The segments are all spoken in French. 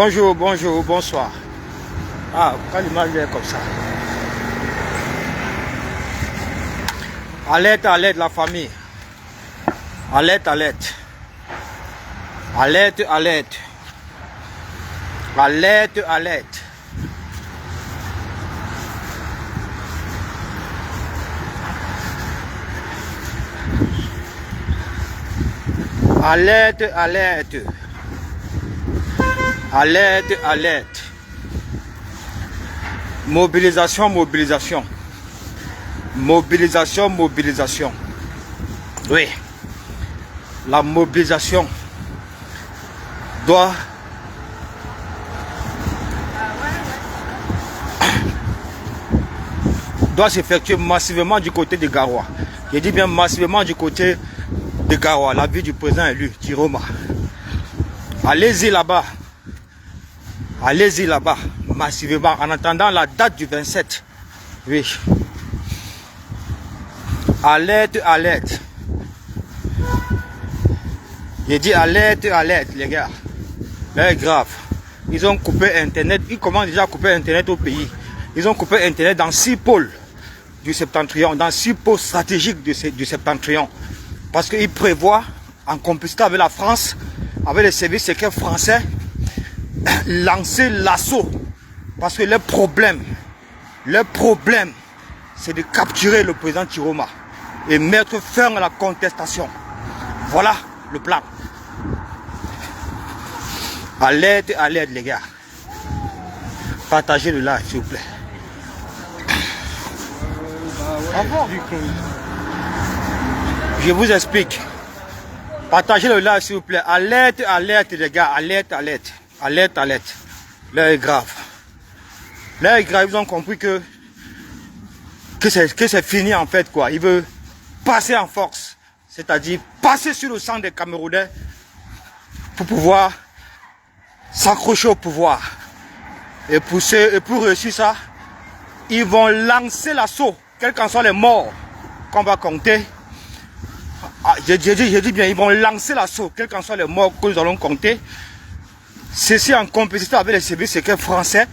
Bonjour, bonjour, bonsoir. Ah, quand l'image est comme ça. Alerte, alerte la famille. Alerte, alerte. Alerte, alerte. Alerte, alerte. Alerte, alerte. Alerte, alerte. Mobilisation, mobilisation. Mobilisation, mobilisation. Oui. La mobilisation doit s'effectuer massivement du côté de Garoua. Je dis bien massivement du côté de Garoua, la ville du président élu, Tiroma. Allez-y là-bas. Allez-y là-bas, massivement, en attendant la date du 27. Oui. Alerte, alerte. J'ai dit alerte, alerte, les gars. C'est grave. Ils ont coupé Internet. Ils commencent déjà à couper Internet au pays. Ils ont coupé Internet dans 6 pôles du septentrion, dans 6 pôles stratégiques du septentrion. Parce qu'ils prévoient, en complicité avec la France, avec les services secrets français, lancer l'assaut. Parce que le problème, c'est de capturer le président Tiroma et mettre fin à la contestation. Voilà le plan. Alerte, alerte les gars. Partagez le live s'il vous plaît. Je vous explique. Partagez le live s'il vous plaît. Alerte, alerte les gars. Alerte, alerte. Alerte, alerte. L'heure est grave. L'heure est grave. Ils ont compris que c'est fini en fait quoi. Ils veulent passer en force. C'est-à-dire passer sur le sang des Camerounais pour pouvoir s'accrocher au pouvoir. Et pour réussir ça, ils vont lancer l'assaut. Quels qu'en soient les morts qu'on va compter. Ah, j'ai dit bien, ils vont lancer l'assaut. Quels qu'en soient les morts que nous allons compter. Ceci en complicité avec les services secrets français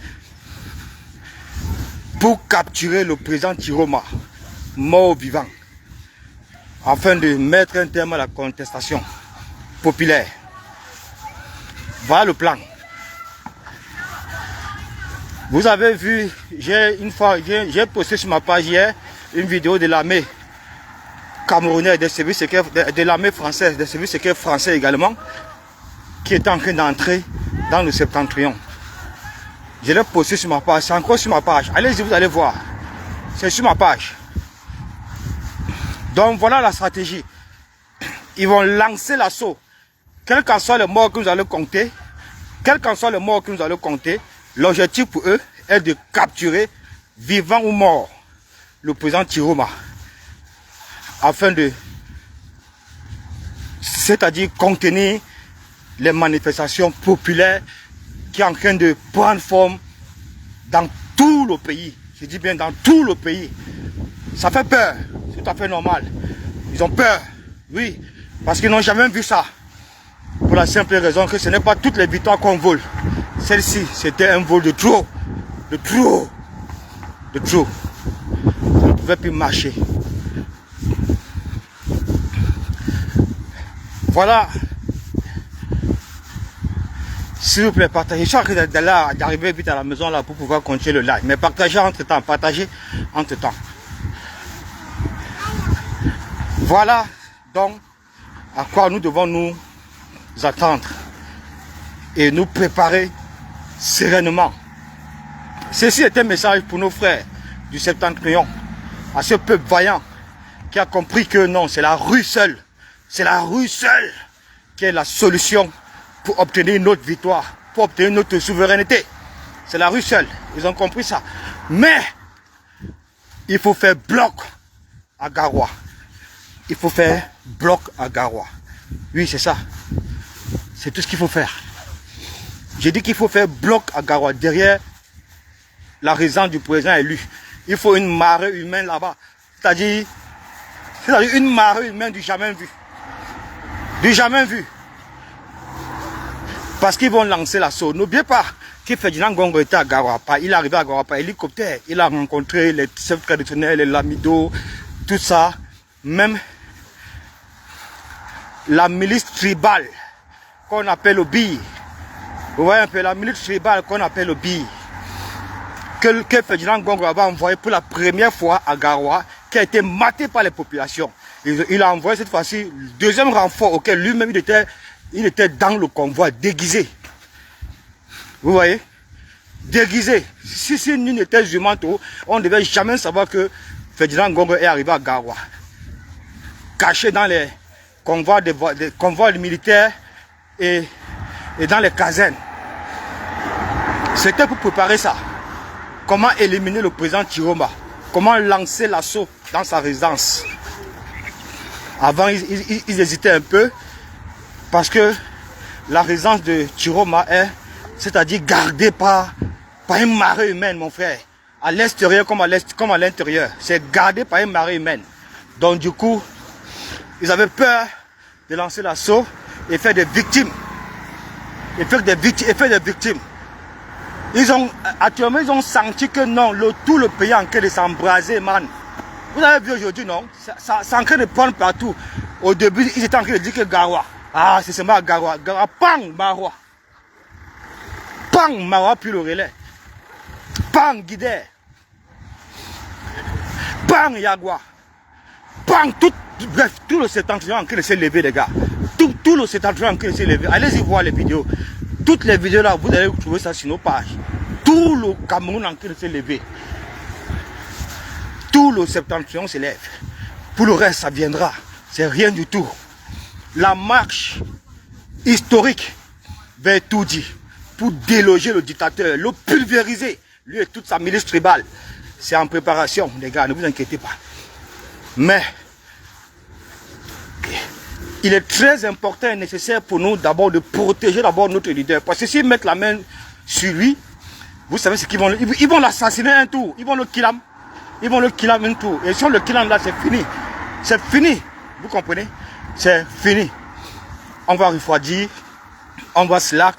pour capturer le président Tiroma, mort vivant, afin de mettre un terme à la contestation populaire. Voilà le plan. Vous avez vu, j'ai posté sur ma page hier une vidéo de l'armée camerounaise, des services secrets, de l'armée française, des services secrets français également, qui est en train d'entrer dans le septentrion. Je l'ai posté sur ma page, c'est encore sur ma page. Allez-y, vous allez voir. C'est sur ma page. Donc voilà la stratégie. Ils vont lancer l'assaut. Quel qu'en soit le mort que nous allons compter, l'objectif pour eux est de capturer, vivant ou mort, le président Tiroma. Afin de, c'est-à-dire contenir les manifestations populaires qui est en train de prendre forme dans tout le pays. Je dis bien dans tout le pays. Ça fait peur, c'est tout à fait normal. Ils ont peur, oui, parce qu'ils n'ont jamais vu ça. Pour la simple raison que ce n'est pas toutes les victoires qu'on vole. Celle-ci, c'était un vol de trop. De trop. De trop. Ça ne pouvait plus marcher. Voilà. S'il vous plaît, partagez. Je suis en train d'arriver vite à la maison là pour pouvoir continuer le live. Mais partagez entre temps. Partagez entre temps. Voilà donc à quoi nous devons nous attendre et nous préparer sereinement. Ceci est un message pour nos frères du septentrion, à ce peuple vaillant qui a compris que non, c'est la rue seule. C'est la rue seule qui est la solution pour obtenir notre victoire, pour obtenir notre souveraineté. C'est la rue seule. Ils ont compris ça. Mais il faut faire bloc à Garoua. Il faut faire bloc à Garoua. Oui, c'est ça. C'est tout ce qu'il faut faire. J'ai dit qu'il faut faire bloc à Garoua, derrière la résidence du président élu. Il faut une marée humaine là-bas. C'est-à-dire une marée humaine du jamais vu. Du jamais vu. Parce qu'ils vont lancer l'assaut. N'oubliez pas que Ferdinand Ngongo était à Garoua-Pa. Il est arrivé à Garoua-Pa, hélicoptère. Il a rencontré les chefs traditionnels, les lamidos, tout ça. Même la milice tribale qu'on appelle Obi. Vous voyez un peu la milice tribale qu'on appelle Obi. Que Ferdinand Ngongo avait envoyé pour la première fois à Garoua, qui a été maté par les populations. Il a envoyé cette fois-ci le deuxième renfort auquel lui-même il était dans le convoi, déguisé. Vous voyez? Déguisé. Si nous étions jumentos, on ne devait jamais savoir que Ferdinand Ngongo est arrivé à Garoua. Caché dans les convois, des convois militaires et dans les casernes. C'était pour préparer ça. Comment éliminer le président Chiroma? Comment lancer l'assaut dans sa résidence? Avant, ils hésitaient un peu parce que la résidence de Chiroma est, c'est-à-dire gardée par une marée humaine, mon frère. À l'extérieur comme à l'intérieur. C'est gardé par une marée humaine. Donc du coup, ils avaient peur de lancer l'assaut et faire des victimes. Et faire des victimes. Actuellement, ils ont senti que non, tout le pays est en train de s'embraser, man. Vous avez vu aujourd'hui, non? C'est en train de prendre partout. Au début, ils étaient en train de dire que Garoua. Ah, c'est seulement Garoua. Garoua, pang, Maroua. Pang, Maroua, puis le relais. Pang, Guidé. Pang, Yagua. Pang, bref, tout le septentrion est en train de se lever, les gars. Tout le septentrion est en train de se lever. Allez-y voir les vidéos. Toutes les vidéos là, vous allez trouver ça sur nos pages. Tout le Cameroun est en train de se lever. Tout le septentrion se lève. Pour le reste, ça viendra. C'est rien du tout. La marche historique vers Toudi pour déloger le dictateur, le pulvériser, lui et toute sa milice tribale. C'est en préparation, les gars, ne vous inquiétez pas. Mais il est très important et nécessaire pour nous d'abord de protéger d'abord notre leader. Parce que s'ils mettent la main sur lui, vous savez ce qu'ils vont... Ils vont l'assassiner un tour. Ils vont le killer. Ils vont le killer un tour. Et si on le killer là, c'est fini. C'est fini. Vous comprenez? C'est fini. On va refroidir. On va slack.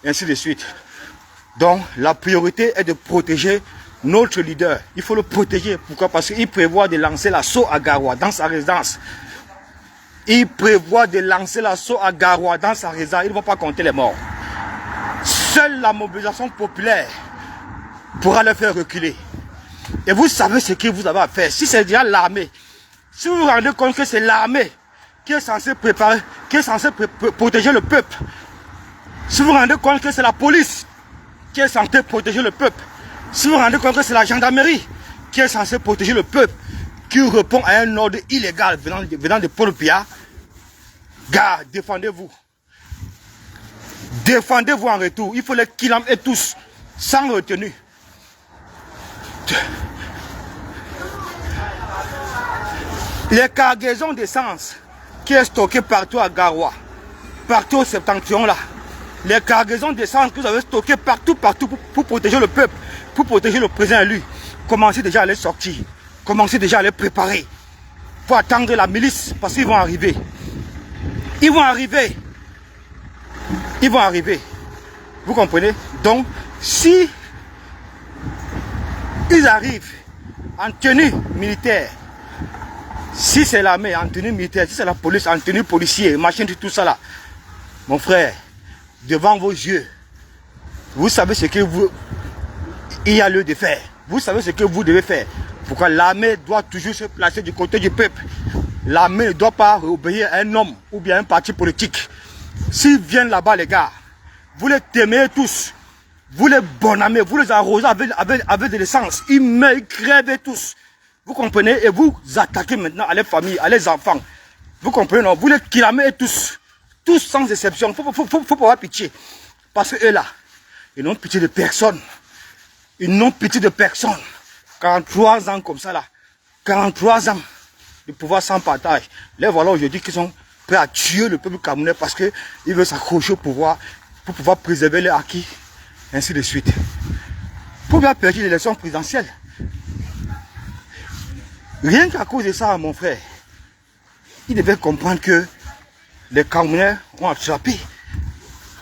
Et ainsi de suite. Donc, la priorité est de protéger notre leader. Il faut le protéger. Pourquoi? Parce qu'il prévoit de lancer l'assaut à Garoua dans sa résidence. Il prévoit de lancer l'assaut à Garoua dans sa résidence. Ils ne vont pas compter les morts. Seule la mobilisation populaire pourra le faire reculer. Et vous savez ce que vous avez à faire. Si c'est déjà l'armée, si vous vous rendez compte que c'est l'armée qui est censée préparer, qui est censée protéger le peuple, si vous vous rendez compte que c'est la police qui est censée protéger le peuple, si vous vous rendez compte que c'est la gendarmerie qui est censée protéger le peuple, qui répond à un ordre illégal venant de Paul Biya, gars, défendez-vous. Défendez-vous en retour. Il faut les kidnapper tous, sans retenue. Les cargaisons d'essence qui est stockée partout à Garoua, partout au septentrion là, les cargaisons d'essence que vous avez stockées partout pour protéger le peuple, pour protéger le président élu, commencez déjà à les sortir, commencez déjà à les préparer, pour attendre la milice, parce qu'ils vont arriver. Ils vont arriver. Ils vont arriver. Vous comprenez? Donc, si ils arrivent en tenue militaire, si c'est l'armée en tenue militaire, si c'est la police en tenue policier, machin, tout ça là, mon frère, devant vos yeux, vous savez ce que il y a lieu de faire. Vous savez ce que vous devez faire. Pourquoi l'armée doit toujours se placer du côté du peuple. L'armée ne doit pas obéir à un homme ou bien à un parti politique. S'ils viennent là-bas, les gars, vous les témez tous. Vous les bonamez, vous les arrosez avec de l'essence. Ils meurent, ils crèvent tous. Vous comprenez? Et vous attaquez maintenant à les familles, à les enfants. Vous comprenez, non? Vous les clamez tous. Tous sans exception. Faut pas avoir pitié. Parce que eux là, ils n'ont pitié de personne. Ils n'ont pitié de personne. 43 ans comme ça là. 43 ans de pouvoir sans partage. Les voilà aujourd'hui qui sont prêts à tuer le peuple camerounais parce qu'ils veulent s'accrocher au pouvoir pour pouvoir préserver les acquis. Ainsi de suite. Pour bien perdre l'élection présidentielle. Rien qu'à cause de ça, mon frère, il devait comprendre que les Camerounais ont attrapé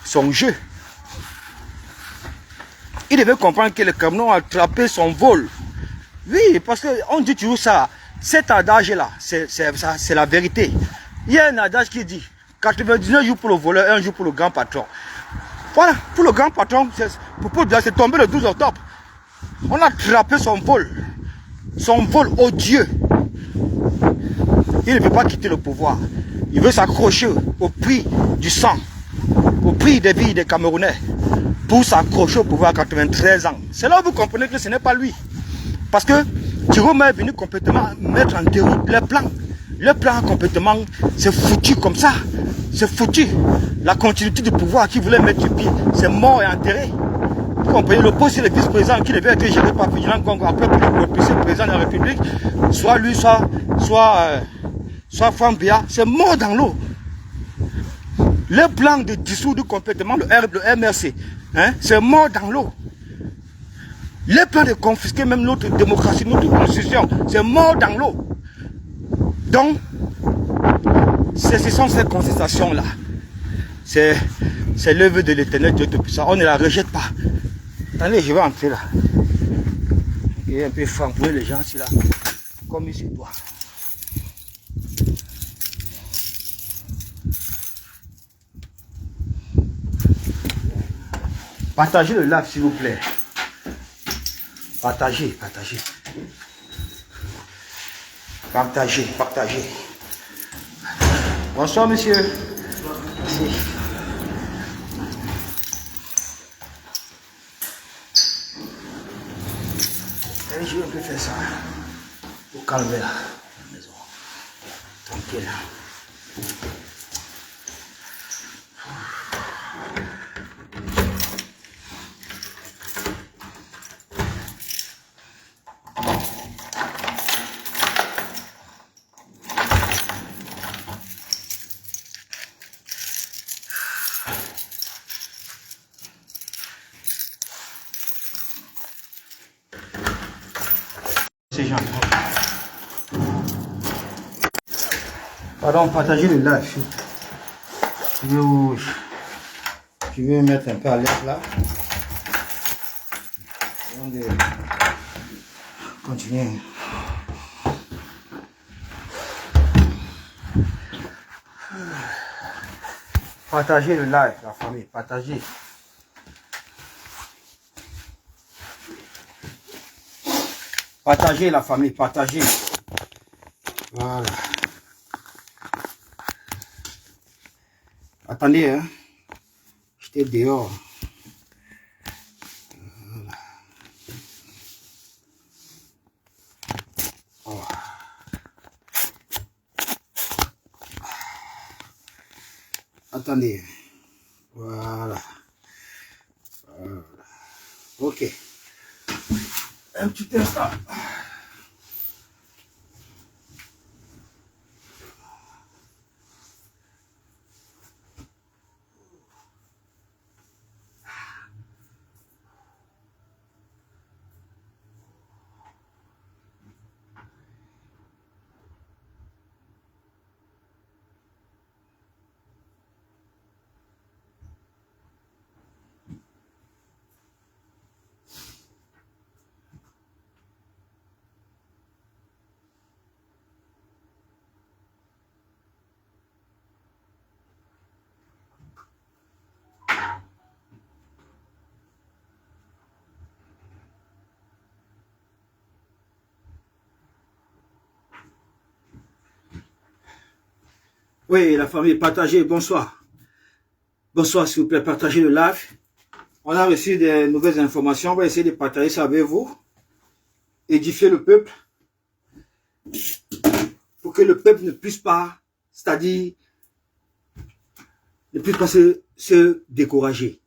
son jeu. Il devait comprendre que le Cameroun a attrapé son vol. Oui, parce qu'on dit toujours ça. Cet adage-là, c'est la vérité. Il y a un adage qui dit 99 jours pour le voleur, 1 jour pour le grand patron. Voilà, pour le grand patron, c'est tombé le 12 octobre. On a attrapé son vol odieux. Il ne veut pas quitter le pouvoir. Il veut s'accrocher au prix du sang, au prix des vies des Camerounais, pour s'accrocher au pouvoir à 93 ans. C'est là où vous comprenez que ce n'est pas lui. Parce que Jérôme est venu complètement mettre en théorie le plan. Le plan complètement, c'est foutu comme ça. C'est foutu. La continuité du pouvoir qui voulait mettre sur pied, c'est mort et enterré. Vous comprenez, le poste, c'est le vice-président qui devait être géré par Vigilant Congo. Après, pour le président de la République, soit lui, soit Fambia, c'est mort dans l'eau. Le plan de dissoudre complètement le MRC, hein, c'est mort dans l'eau. Le plan de confisquer même notre démocratie, notre constitution, c'est mort dans l'eau. Donc, ce sont ces constatations-là. C'est l'œuvre de l'éternel Dieu Tout-Puissant. On ne la rejette pas. Attendez, je vais entrer là. Et un peu fambouiller les gens ici là, comme il se doit. Partagez le live s'il vous plaît. Partagez. Bonsoir monsieur. Merci. Allez, je vais un peu faire ça. Pour calmer la maison. Tranquille. Pardon, partagez le live. Je vais mettre un peu à l'aise là. On va continuer. Partagez le live, la famille, partagez. Partagez la famille, partagez. Voilà. Attendez, hein. J'étais dehors. Voilà. Oh. Attendez. Voilà. Voilà. Ok. Un petit instant. Oui, la famille, partagez, bonsoir. Bonsoir, s'il vous plaît, partagez le live. On a reçu des nouvelles informations, on va essayer de partager ça avec vous. Édifier le peuple. Pour que le peuple ne puisse pas, c'est-à-dire, ne puisse pas se décourager.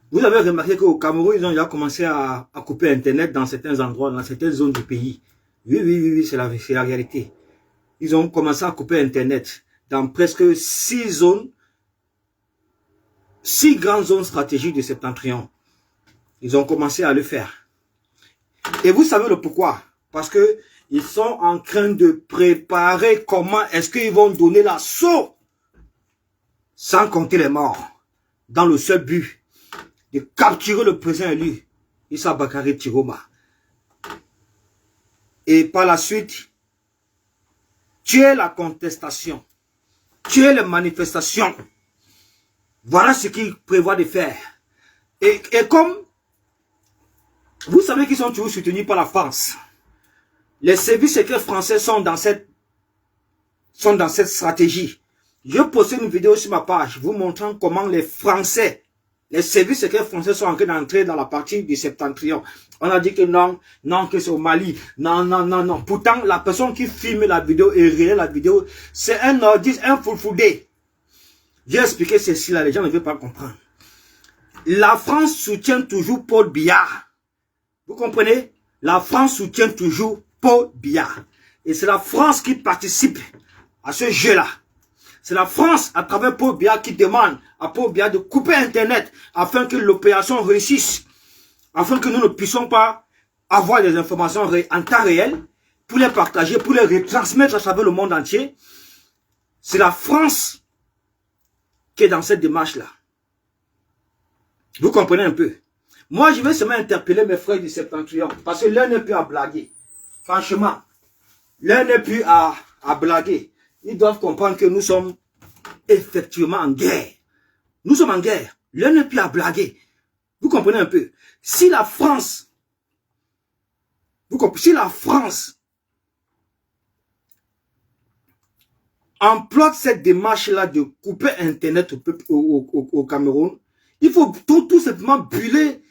Vous avez remarqué qu'au Cameroun, ils ont déjà commencé à couper Internet dans certains endroits, dans certaines zones du pays. Oui, c'est la réalité. Ils ont commencé à couper Internet dans presque 6 zones, 6 grandes zones stratégiques de Septentrion. Ils ont commencé à le faire. Et vous savez le pourquoi? Parce que ils sont en train de préparer comment est-ce qu'ils vont donner l'assaut sans compter les morts. Dans le seul but de capturer le président élu, Issa Bakary Tiroma. Et par la suite, tuer la contestation, tuer les manifestations. Voilà ce qu'il prévoit de faire. Et comme vous savez qu'ils sont toujours soutenus par la France, les services secrets français sont dans cette stratégie. Je poste une vidéo sur ma page vous montrant comment les Français, les services secrets français sont en train d'entrer dans la partie du septentrion. On a dit que non, non, que c'est au Mali. Non, non, non, non. Pourtant, la personne qui filme la vidéo et réalise la vidéo, c'est un nordiste, un fulfudé. J'ai expliqué ceci là, les gens ne veulent pas comprendre. La France soutient toujours Paul Biya. Vous comprenez? La France soutient toujours Paul Biya. Et c'est la France qui participe à ce jeu-là. C'est la France, à travers Paul Biya, qui demande à Paul Biya de couper Internet afin que l'opération réussisse. Afin que nous ne puissions pas avoir des informations en temps réel pour les partager, pour les retransmettre à travers le monde entier. C'est la France qui est dans cette démarche-là. Vous comprenez un peu? Moi, je vais seulement interpeller mes frères du septentrion parce que l'un n'est plus à blaguer. Franchement, l'un n'est plus à blaguer. Ils doivent comprendre que nous sommes effectivement en guerre. Nous sommes en guerre. L'un n'est plus à blaguer. Vous comprenez un peu? Si la France, emploie cette démarche-là de couper Internet au Cameroun, il faut tout simplement brûler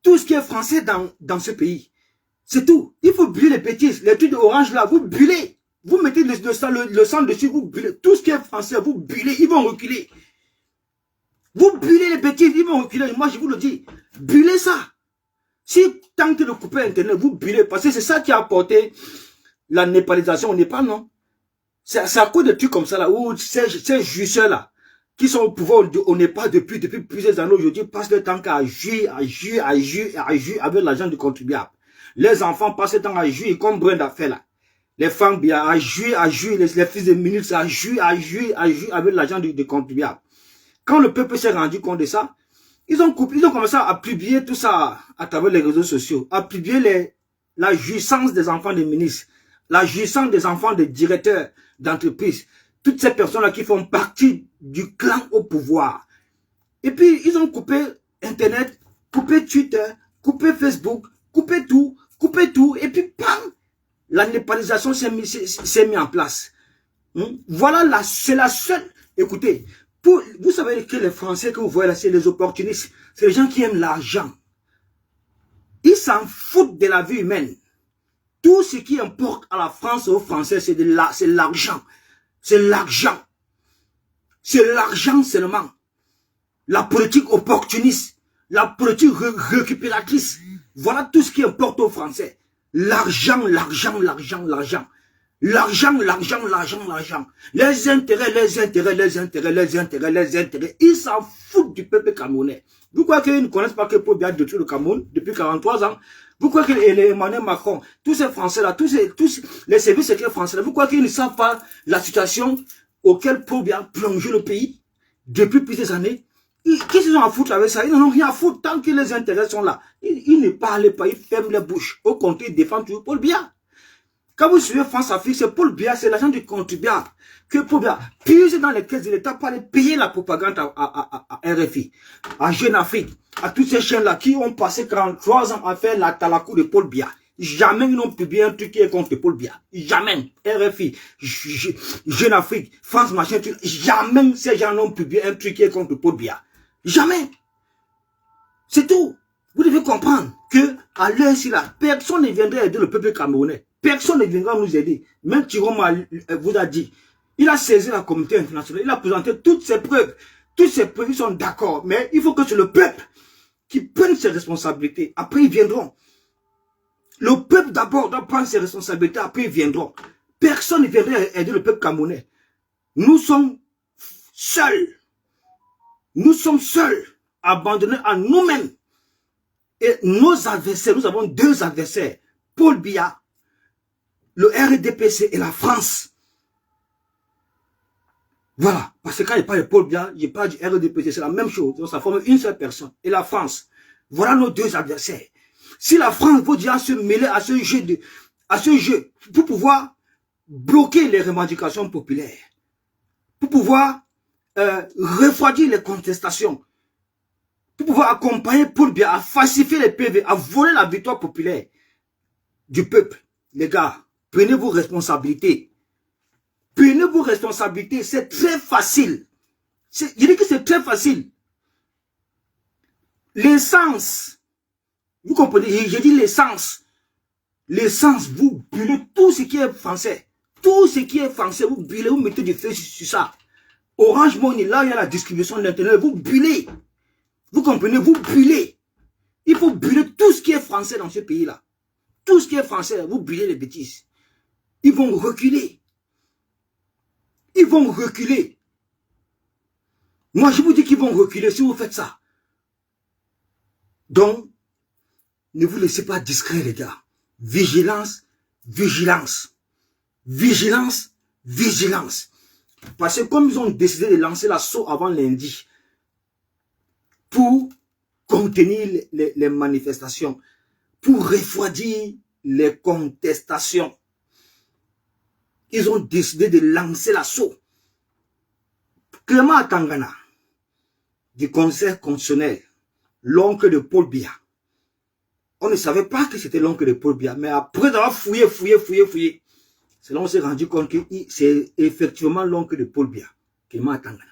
tout ce qui est français dans ce pays. C'est tout. Il faut brûler les bêtises. Les trucs orange là, vous brûlez. Vous mettez le sang dessus, vous brûlez. Tout ce qui est français, vous brûlez. Ils vont reculer. Vous brûlez les bêtises, ils vont reculer. Moi, je vous le dis. Brûlez ça. Si tentez de couper Internet, vous brûlez. Parce que c'est ça qui a apporté la népalisation au Népal, non? C'est à cause de trucs comme ça, là, où ces juiceurs-là, qui sont au pouvoir au Népal depuis plusieurs années aujourd'hui, passent le temps qu'à jouir avec l'argent du contribuable. Les enfants passent le temps à jouir comme brin d'affaires, là. Les femmes bien à jouir, les fils de ministres à jouir avec l'argent du contribuable. Quand le peuple s'est rendu compte de ça, ils ont commencé à publier tout ça à travers les réseaux sociaux, à publier la jouissance des enfants des ministres, la jouissance des enfants des directeurs d'entreprise, toutes ces personnes-là qui font partie du clan au pouvoir. Et puis, ils ont coupé Internet, coupé Twitter, coupé Facebook, coupé tout, et puis, bam, la népalisation s'est mise en place. Voilà, c'est la seule. Écoutez, vous savez que les Français que vous voyez là, c'est les opportunistes. C'est les gens qui aiment l'argent. Ils s'en foutent de la vie humaine. Tout ce qui importe à la France et aux Français, c'est l'argent. C'est l'argent. C'est l'argent seulement. La politique opportuniste. La politique récupératrice. Voilà tout ce qui importe aux Français. L'argent, l'argent, l'argent, l'argent. L'argent, l'argent, l'argent, l'argent. Les intérêts. Ils s'en foutent du peuple camerounais. Vous croyez qu'ils ne connaissent pas que Paul Biya détruit le Cameroun depuis 43 ans? Vous croyez que Emmanuel Macron, tous ces Français-là, tous les services secrets français-là, vous croyez qu'ils ne savent pas la situation auquel Paul Biya a plongé le pays depuis plusieurs années? Qu'est-ce qu'ils ont à foutre avec ça? Ils n'en ont rien à foutre tant que les intérêts sont là. Ils ne parlent pas, ils ferment les bouches. Au contraire, ils défendent toujours Paul Biya. Quand vous suivez France-Afrique, c'est Paul Biya, c'est l'agent du contribuable. Que Paul Biya puise dans les caisses de l'État pour aller payer la propagande à RFI, à Jeune Afrique, à tous ces chaînes-là qui ont passé 43 ans à faire la talakou de Paul Biya. Jamais ils n'ont publié un truc qui est contre Paul Biya. Jamais. RFI, Jeune Afrique, France machin, jamais ces gens n'ont publié un truc qui est contre Paul Biya. Jamais. C'est tout. Vous devez comprendre que à l'heure-ci là, personne ne viendrait aider le peuple camerounais. Personne ne viendra nous aider. Même Tiroma vous a dit, il a saisi la communauté internationale, il a présenté toutes ses preuves. Toutes ces preuves, ils sont d'accord. Mais il faut que c'est le peuple qui prenne ses responsabilités. Après, ils viendront. Le peuple d'abord doit prendre ses responsabilités. Après, ils viendront. Personne ne viendra aider le peuple camerounais. Nous sommes seuls. Nous sommes seuls, abandonnés à nous-mêmes. Et nos adversaires, nous avons deux adversaires. Paul Biya, le RDPC et la France. Voilà. Parce que quand il parle de Paul Biya, il parle du RDPC, c'est la même chose. Donc ça forme une seule personne. Et la France. Voilà nos deux adversaires. Si la France veut déjà se mêler à ce jeu, pour pouvoir bloquer les revendications populaires, pour pouvoir refroidir les contestations, pour pouvoir accompagner Paul Biya à falsifier les PV, à voler la victoire populaire du peuple. Les gars, prenez vos responsabilités. Prenez vos responsabilités, c'est très facile. Je dis que c'est très facile. L'essence, vous comprenez, j'ai dit l'essence. L'essence, vous brûlez tout ce qui est français. Tout ce qui est français, vous brûlez, vous mettez du feu sur ça. Orange Money, là il y a la distribution de l'internet, vous brûlez. Vous comprenez, vous brûlez. Il faut brûler tout ce qui est français dans ce pays-là. Tout ce qui est français, vous brûlez les bêtises. Ils vont reculer. Ils vont reculer. Moi, je vous dis qu'ils vont reculer si vous faites ça. Donc, ne vous laissez pas discret, les gars. Vigilance, vigilance. Vigilance, vigilance. Parce que comme ils ont décidé de lancer l'assaut avant lundi, pour contenir les manifestations, pour refroidir les contestations, ils ont décidé de lancer l'assaut. Clément Tangana, du Conseil constitutionnel, l'oncle de Paul Biya. On ne savait pas que c'était l'oncle de Paul Biya, mais après avoir fouillé, c'est là on s'est rendu compte que c'est effectivement l'oncle de Paul Biya, Clément Tangana.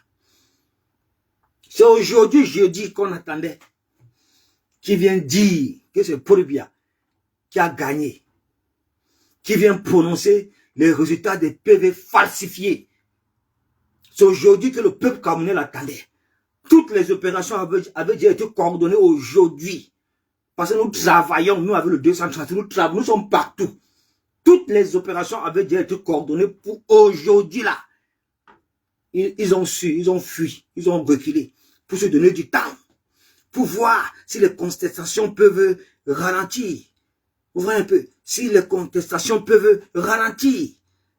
C'est aujourd'hui, jeudi, qu'on attendait, qui vient dire que c'est Paul Biya qui a gagné, qui vient prononcer les résultats des PV falsifiés. C'est aujourd'hui que le peuple camerounais l'attendait. Toutes les opérations avaient déjà été coordonnées aujourd'hui. Parce que nous travaillons, nous avec le 230, nous sommes partout. Toutes les opérations avaient déjà été coordonnées pour aujourd'hui là. Ils ont su, ils ont fui, ils ont reculé pour se donner du temps. Pour voir si les contestations peuvent ralentir. Vous voyez un peu, si les contestations peuvent ralentir.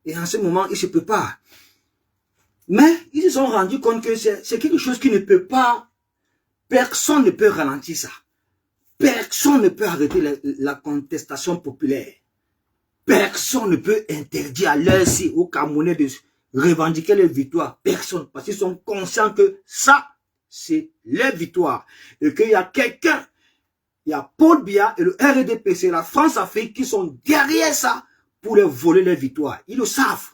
Et en ce moment, ils se préparent. Mais ils se sont rendus compte que c'est quelque chose qui ne peut pas, personne ne peut ralentir ça. Personne ne peut arrêter la contestation populaire. Personne ne peut interdire à l'heure-ci aux Camerounais de revendiquer les victoires. Personne, parce qu'ils sont conscients que ça, c'est les victoires. Et qu'il y a quelqu'un, il y a Paul Biya et le RDPC, la France-Afrique qui sont derrière ça pour leur voler les victoires. Ils le savent.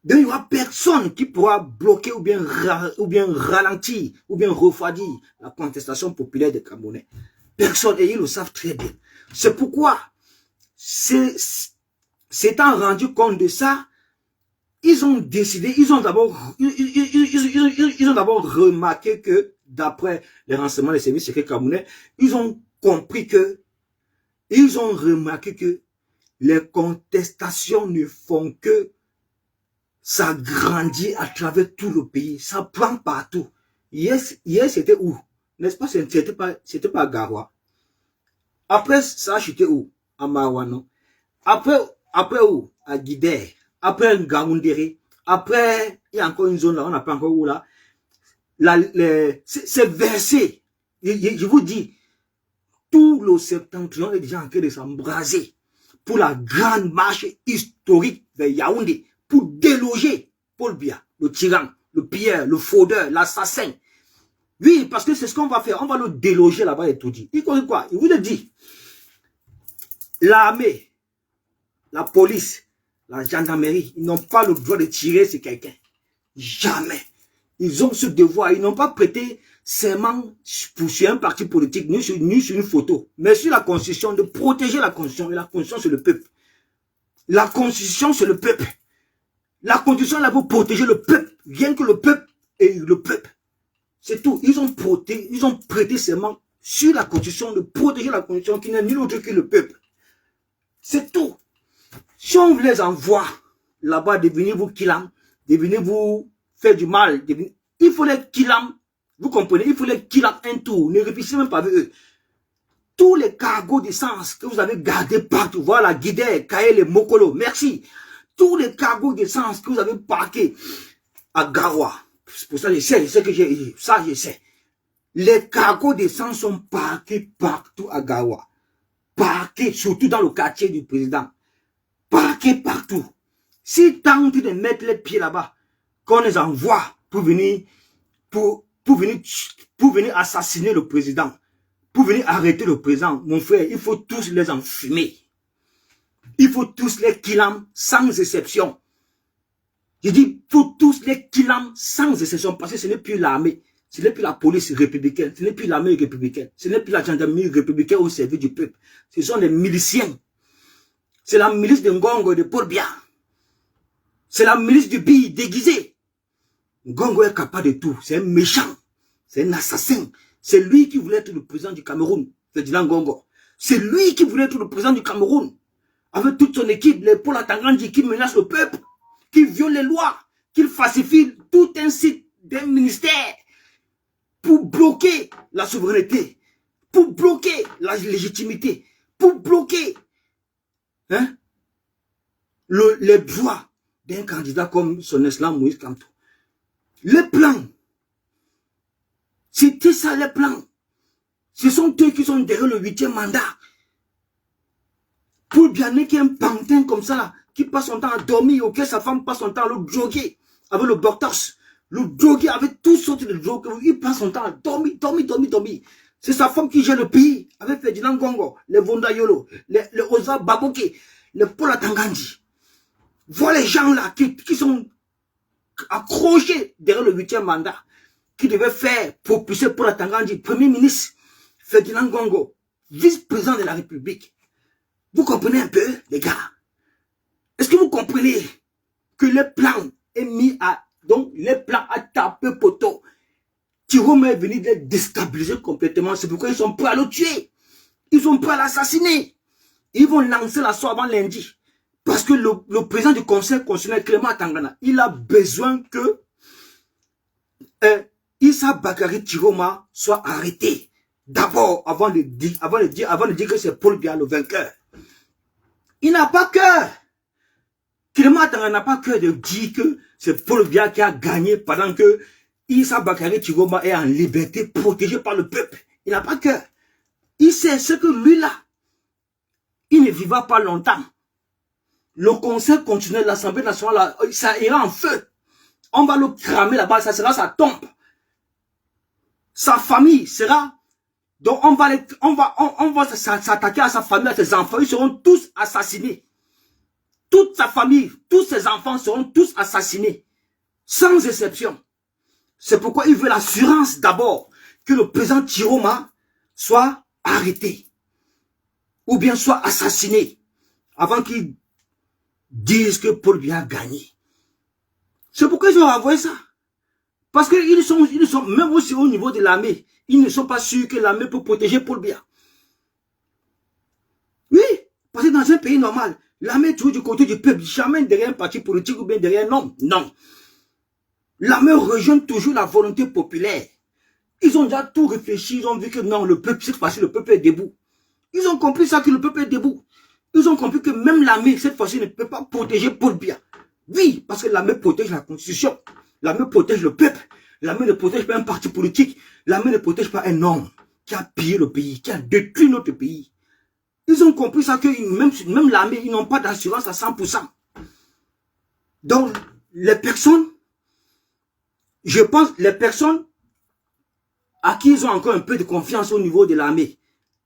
Donc, il n'y aura personne qui pourra bloquer ou bien ralentir ou bien refroidir la contestation populaire des Camerounais. Personne, et ils le savent très bien. C'est pourquoi, s'étant rendu compte de ça, ils ont décidé, ils ont d'abord remarqué que, d'après les renseignements des services secrets camerounais, ils ont remarqué que les contestations ne font que ça grandit à travers tout le pays. Ça prend partout. Hier c'était où? N'est-ce pas? C'était pas à Garoua. Après, ça a chuté où? À Marouane. Après où? À Guidère. Après Ngaoundéré. Après, il y a encore une zone là, on n'a pas encore où là. C'est versé. Je vous dis, tout le septentrion est déjà en train de s'embraser pour la grande marche historique vers Yaoundé, pour déloger Paul Biya, le tyran, le pilleur, le fraudeur, l'assassin. Oui, parce que c'est ce qu'on va faire. On va le déloger là-bas et tout dit. Il connaît quoi? Il vous le dit. L'armée, la police, la gendarmerie, ils n'ont pas le droit de tirer sur quelqu'un. Jamais. Ils ont ce devoir. Ils n'ont pas prêté serment sur un parti politique, ni sur une photo, mais sur la Constitution, de protéger la Constitution. Et la Constitution, c'est le peuple. La Constitution, c'est le peuple. La Constitution, là, pour protéger le peuple. Rien que le peuple et le peuple. C'est tout. Ils ont prêté serment sur la Constitution, de protéger la Constitution, qui n'est nul autre que le peuple. C'est tout. Si on les envoie là-bas de venir vous killer, de venir vous faire du mal, il faut les killer. Vous comprenez? Il faut les killer un tour. Ne réfléchissez même pas avec eux. Tous les cargos d'essence que vous avez gardés partout, voilà, Guidère, Kaele, Mokolo, merci. Tous les cargos d'essence que vous avez parqués à Garoua. C'est pour ça que je sais que je sais. Les cargos de sang sont parqués partout à Garoua. Parqués, surtout dans le quartier du président. Parqués partout. S'ils tentent de mettre les pieds là-bas, qu'on les envoie pour venir assassiner le président, pour venir arrêter le président, mon frère, il faut tous les enfumer. Il faut tous les killer sans exception. Je dis, il faut tous les killer sans exception, parce que ce n'est plus l'armée, ce n'est plus la police républicaine, ce n'est plus l'armée républicaine, ce n'est plus la gendarmerie républicaine au service du peuple. Ce sont les miliciens. C'est la milice de Ngongo et de Paul Biya. C'est la milice du Bi déguisée. Ngongo est capable de tout. C'est un méchant. C'est un assassin. C'est lui qui voulait être le président du Cameroun, Ferdinand Ngongo. C'est lui qui voulait être le président du Cameroun. Avec toute son équipe, les Paul Atangandji qui menacent le peuple, qui violent les lois, qui falsifient tout un site d'un ministère pour bloquer la souveraineté, pour bloquer la légitimité, pour bloquer les droits d'un candidat comme son excellence Moïse Kamto. Les plans, c'était ça les plans. Ce sont eux qui sont derrière le 8e mandat. Pour bien qu'il y ait un pantin comme ça, là, qui passe son temps à dormir, auquel sa femme passe son temps à le droguer avec le Botox, le droguer avec toutes sortes de drogues, il passe son temps à dormir. C'est sa femme qui gère le pays, avec Ferdinand Ngongo, les Vondayolo, les Oza Baboke, les Paul Atangandji. Voilà les gens là qui sont accrochés derrière le 8e mandat, qui devaient faire propulser Paul Atangandji, Premier ministre, Ferdinand Ngongo, vice-président de la République. Vous comprenez un peu, les gars? Est-ce que vous comprenez que le plan est mis à... Donc, le plan a tapé poteau. Tirome est venu les déstabiliser complètement. C'est pourquoi ils sont prêts à le tuer. Ils sont prêts à l'assassiner. Ils vont lancer l'assaut avant lundi. Parce que le président du conseil constitutionnel, Clément Tangana, il a besoin que Issa Bakary Tiroma soit arrêté. D'abord, avant de dire que c'est Paul Biya le vainqueur. Il n'a pas cœur. Clément Tangana n'a pas cœur de dire que c'est Paul Biya qui a gagné pendant que Issa Bakary Tiroma est en liberté, protégé par le peuple. Il n'a pas cœur. Il sait ce que lui là, il ne vivra pas longtemps. Le conseil constitutionnel de l'Assemblée nationale, ça ira en feu. On va le cramer là-bas, ça sera sa tombe. Sa famille sera... Donc on va s'attaquer à sa famille, à ses enfants, ils seront tous assassinés. Toute sa famille, tous ses enfants seront tous assassinés. Sans exception. C'est pourquoi il veut l'assurance d'abord que le président Tiroma soit arrêté. Ou bien soit assassiné. Avant qu'il dise que Paul Biya a gagné. C'est pourquoi ils ont envoyé ça. Parce qu'ils sont, même aussi au niveau de l'armée, ils ne sont pas sûrs que l'armée peut protéger Paul Biya. Oui, parce que dans un pays normal, l'armée est toujours du côté du peuple, jamais derrière un parti politique ou bien derrière un homme. Non. L'armée rejoint toujours la volonté populaire. Ils ont déjà tout réfléchi, ils ont vu que non, le peuple, cette fois-ci, le peuple est debout. Ils ont compris ça, que le peuple est debout. Ils ont compris que même l'armée, cette fois-ci, ne peut pas protéger Paul Biya. Oui, parce que l'armée protège la constitution. L'armée protège le peuple. L'armée ne protège pas un parti politique. L'armée ne protège pas un homme qui a pillé le pays, qui a détruit notre pays. Ils ont compris ça, que même l'armée, ils n'ont pas d'assurance à 100%. Donc, les personnes, je pense, les personnes à qui ils ont encore un peu de confiance au niveau de l'armée,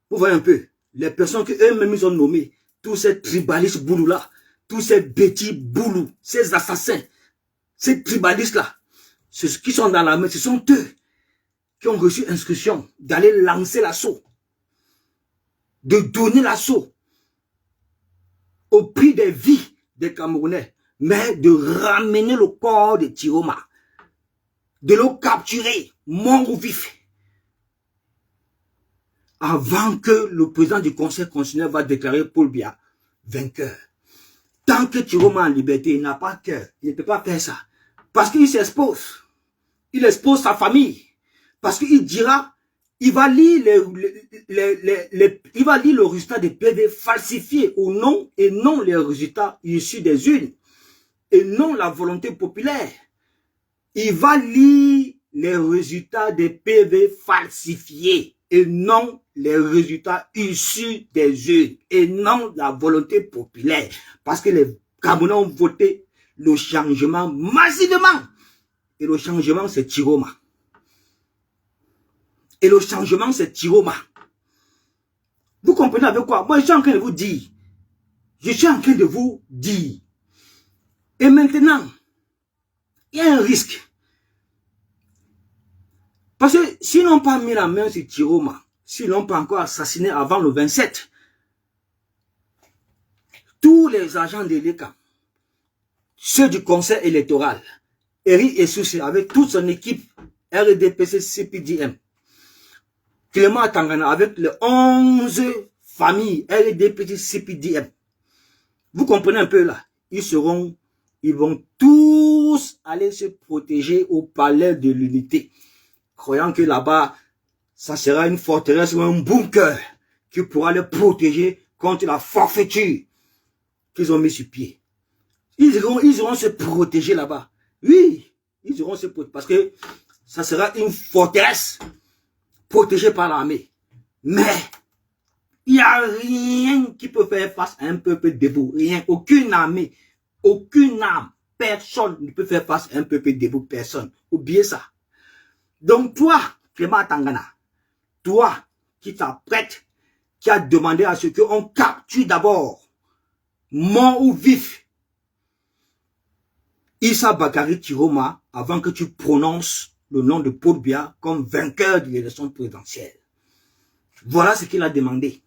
vous voyez un peu, les personnes qu'eux-mêmes ils ont nommées, tous ces tribalistes boulous-là, tous ces bêtis boulous, ces assassins, ces tribalistes-là, ceux qui sont dans l'armée, ce sont eux qui ont reçu instruction d'aller lancer l'assaut, de donner l'assaut au prix des vies des Camerounais, mais de ramener le corps de Tiroma, de le capturer, mort ou vif, avant que le président du conseil constitutionnel va déclarer Paul Biya vainqueur. Tant que Tiroma est en liberté, il n'a pas cœur, il ne peut pas faire ça. Parce qu'il s'expose. Il expose sa famille. Parce qu'il dira, il va lire le résultat des PV falsifiés ou non, et non les résultats issus des urnes, et non la volonté populaire. il va lire les résultats des PV falsifiés et non les résultats issus des urnes et non la volonté populaire. Parce que les Camerounais ont voté le changement massivement. Et le changement, c'est Tiroma. Et le changement, c'est Tiroma. Vous comprenez avec quoi? Moi, je suis en train de vous dire. Je suis en train de vous dire. Et maintenant, il y a un risque. Parce que s'ils n'ont pas mis la main sur Tiroma, s'ils n'ont pas encore assassiné avant le 27, tous les agents de l'ECA, ceux du conseil électoral, Eric Essoussé avec toute son équipe RDPC CPDM, Clément Tangana avec les 11 familles RDPC CPDM, vous comprenez un peu là, ils vont tous aller se protéger au palais de l'unité, croyant que là-bas, ça sera une forteresse ou un bunker qui pourra les protéger contre la forfaiture qu'ils ont mis sur pied. Ils iront se protéger là-bas. Oui, ils iront se protéger parce que ça sera une forteresse protégée par l'armée. Mais il n'y a rien qui peut faire face à un peuple debout. Rien, aucune armée, aucune arme, personne ne peut faire face à un peuple debout, personne. Oubliez ça. Donc toi, Clément Tangana, toi qui t'apprêtes, qui as demandé à ce qu'on capture d'abord, mort ou vif, Issa Bakary Tiroma, avant que tu prononces le nom de Paul Biya comme vainqueur de l'élection présidentielle. Voilà ce qu'il a demandé.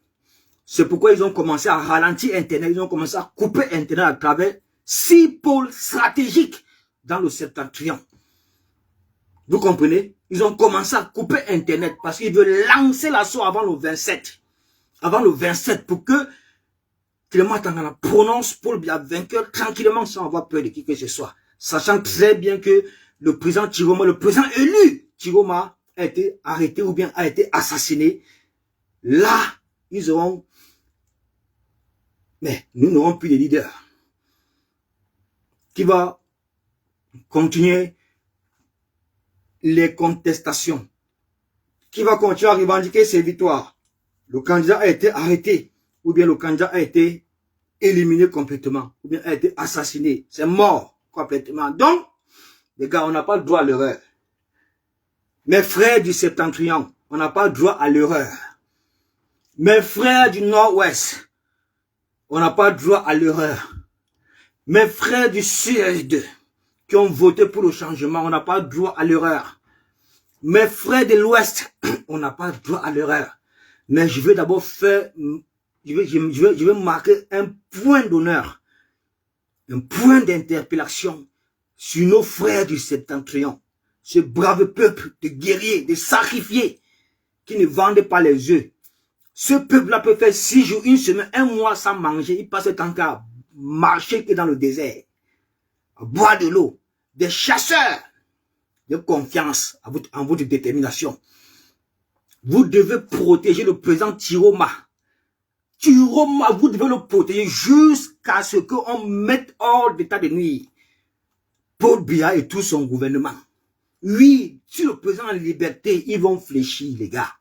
C'est pourquoi ils ont commencé à ralentir Internet, ils ont commencé à couper Internet à travers 6 pôles stratégiques dans le septentrion. Vous comprenez? Ils ont commencé à couper Internet parce qu'ils veulent lancer l'assaut avant le 27. Avant le 27 pour que Clément Tangana prononce Paul Biya vainqueur tranquillement sans avoir peur de qui que ce soit. Sachant très bien que le président Tiroma, le président élu Tiroma a été arrêté ou bien a été assassiné. Là, ils auront... Mais nous n'aurons plus de leader qui va continuer les contestations, qui va continuer à revendiquer ses victoires. Le candidat a été arrêté, ou bien le candidat a été éliminé complètement, ou bien a été assassiné. C'est mort complètement. Donc, les gars, on n'a pas le droit à l'erreur. Mes frères du septentrion, on n'a pas le droit à l'erreur. Mes frères du nord-ouest, on n'a pas le droit à l'erreur. Mes frères du sud qui ont voté pour le changement, on n'a pas le droit à l'erreur. Mes frères de l'ouest, on n'a pas le droit à l'erreur. Mais je vais d'abord faire, je vais marquer un point d'honneur, un point d'interpellation sur nos frères du septentrion. Ce brave peuple de guerriers, de sacrifiés, qui ne vendent pas les œufs. Ce peuple-là peut faire 6 jours, 1 semaine, 1 mois sans manger. Il passe le temps qu'à marcher que dans le désert, à boire de l'eau. Des chasseurs de confiance en votre détermination. Vous devez protéger le président Tiroma. Tiroma, vous devez le protéger jusqu'à ce qu'on mette hors d'état de nuire Paul Biya et tout son gouvernement. Oui, si le président est en liberté, ils vont fléchir, les gars.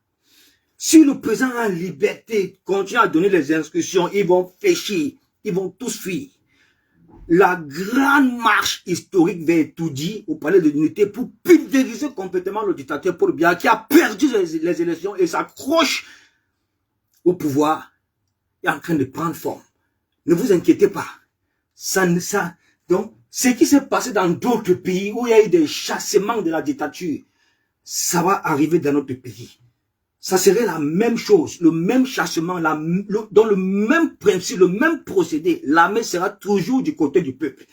Si le président est en liberté continue à donner les instructions, ils vont fléchir, ils vont tous fuir. La grande marche historique vers Toudi au palais de l'unité pour pulvériser complètement le dictateur Paul Biya qui a perdu les élections et s'accroche au pouvoir est en train de prendre forme. Ne vous inquiétez pas. Donc, ce qui s'est passé dans d'autres pays où il y a eu des chassements de la dictature, ça va arriver dans notre pays. Ça serait la même chose, le même chassement, dans le même principe, le même procédé. L'armée sera toujours du côté du peuple.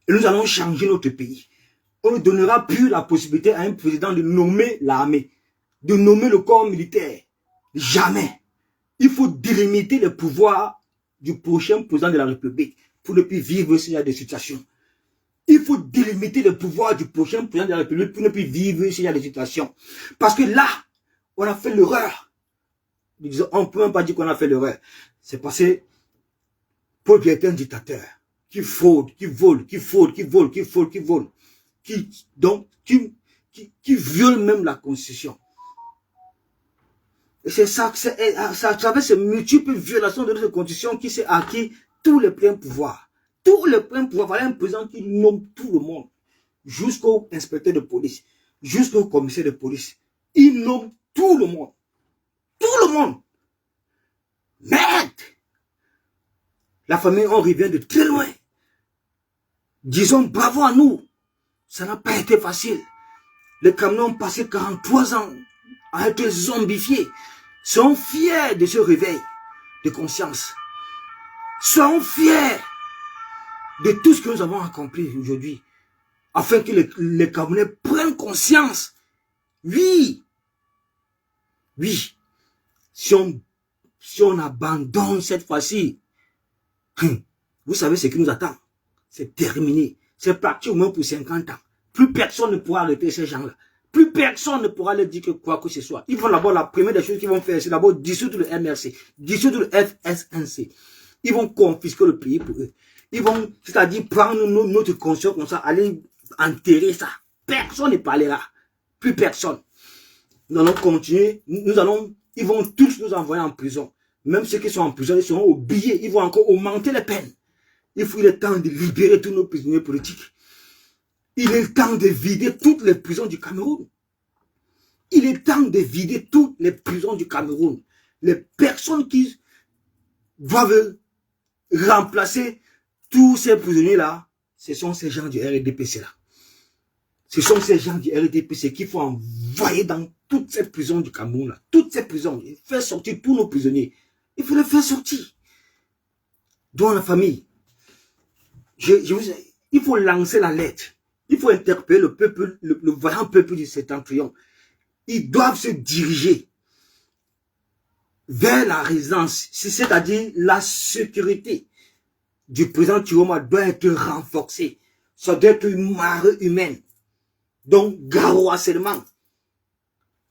Et nous allons changer notre pays. On ne donnera plus la possibilité à un président de nommer l'armée, de nommer le corps militaire. Jamais. Il faut délimiter les pouvoirs du prochain président de la République pour ne plus vivre ce genre de situation. Il faut délimiter les pouvoirs du prochain président de la République pour ne plus vivre ce genre de situation. Parce que là, on a fait l'erreur. On ne peut même pas dire qu'on a fait l'erreur. C'est parce que Paul Biya est un dictateur qui fraude, qui vole, qui fraude, qui vole, qui fraude, qui vole, qui violent même la Constitution. Et c'est ça, c'est à travers ces multiples violations de notre Constitution qui s'est acquis tous les pleins pouvoirs. Tous les pleins pouvoirs. Voilà un président qui nomme tout le monde, jusqu'au inspecteur de police, jusqu'au commissaire de police. Il nomme tout le monde. Tout le monde. Merde! La famille, on revient de très loin. Disons bravo à nous. Ça n'a pas été facile. Les Camerounais ont passé 43 ans à être zombifiés. Soyons fiers de ce réveil de conscience. Soyons fiers de tout ce que nous avons accompli aujourd'hui. Afin que les Camerounais prennent conscience. Oui. Oui. Si on abandonne cette fois-ci, vous savez ce qui nous attend. C'est terminé. C'est parti au moins pour 50 ans. Plus personne ne pourra arrêter ces gens-là. Plus personne ne pourra leur dire que quoi que ce soit. Ils vont d'abord, la première des choses qu'ils vont faire, c'est d'abord dissoudre le MRC, dissoudre le FSNC. Ils vont confisquer le pays pour eux. Ils vont, c'est-à-dire prendre notre conscience comme ça, aller enterrer ça. Personne ne parlera. Plus personne. Nous allons continuer. Ils vont tous nous envoyer en prison. Même ceux qui sont en prison, ils seront oubliés. Ils vont encore augmenter les peines. Il est temps de libérer tous nos prisonniers politiques. Il est temps de vider toutes les prisons du Cameroun. Il est temps de vider toutes les prisons du Cameroun. Les personnes qui doivent remplacer tous ces prisonniers-là, ce sont ces gens du RDPC-là. Ce sont ces gens du RDPC qu'il faut envoyer dans toutes ces prisons du Cameroun. Là. Toutes ces prisons. Il faut faire sortir tous nos prisonniers. Il faut les faire sortir. Dans la famille. Il faut lancer la lettre. Il faut interpeller le peuple, le vaillant peuple du Septentrion. Ils doivent se diriger vers la résidence, c'est-à-dire la sécurité du président Tiroma doit être renforcée. Ça doit être une marée humaine. Donc, Garoua seulement,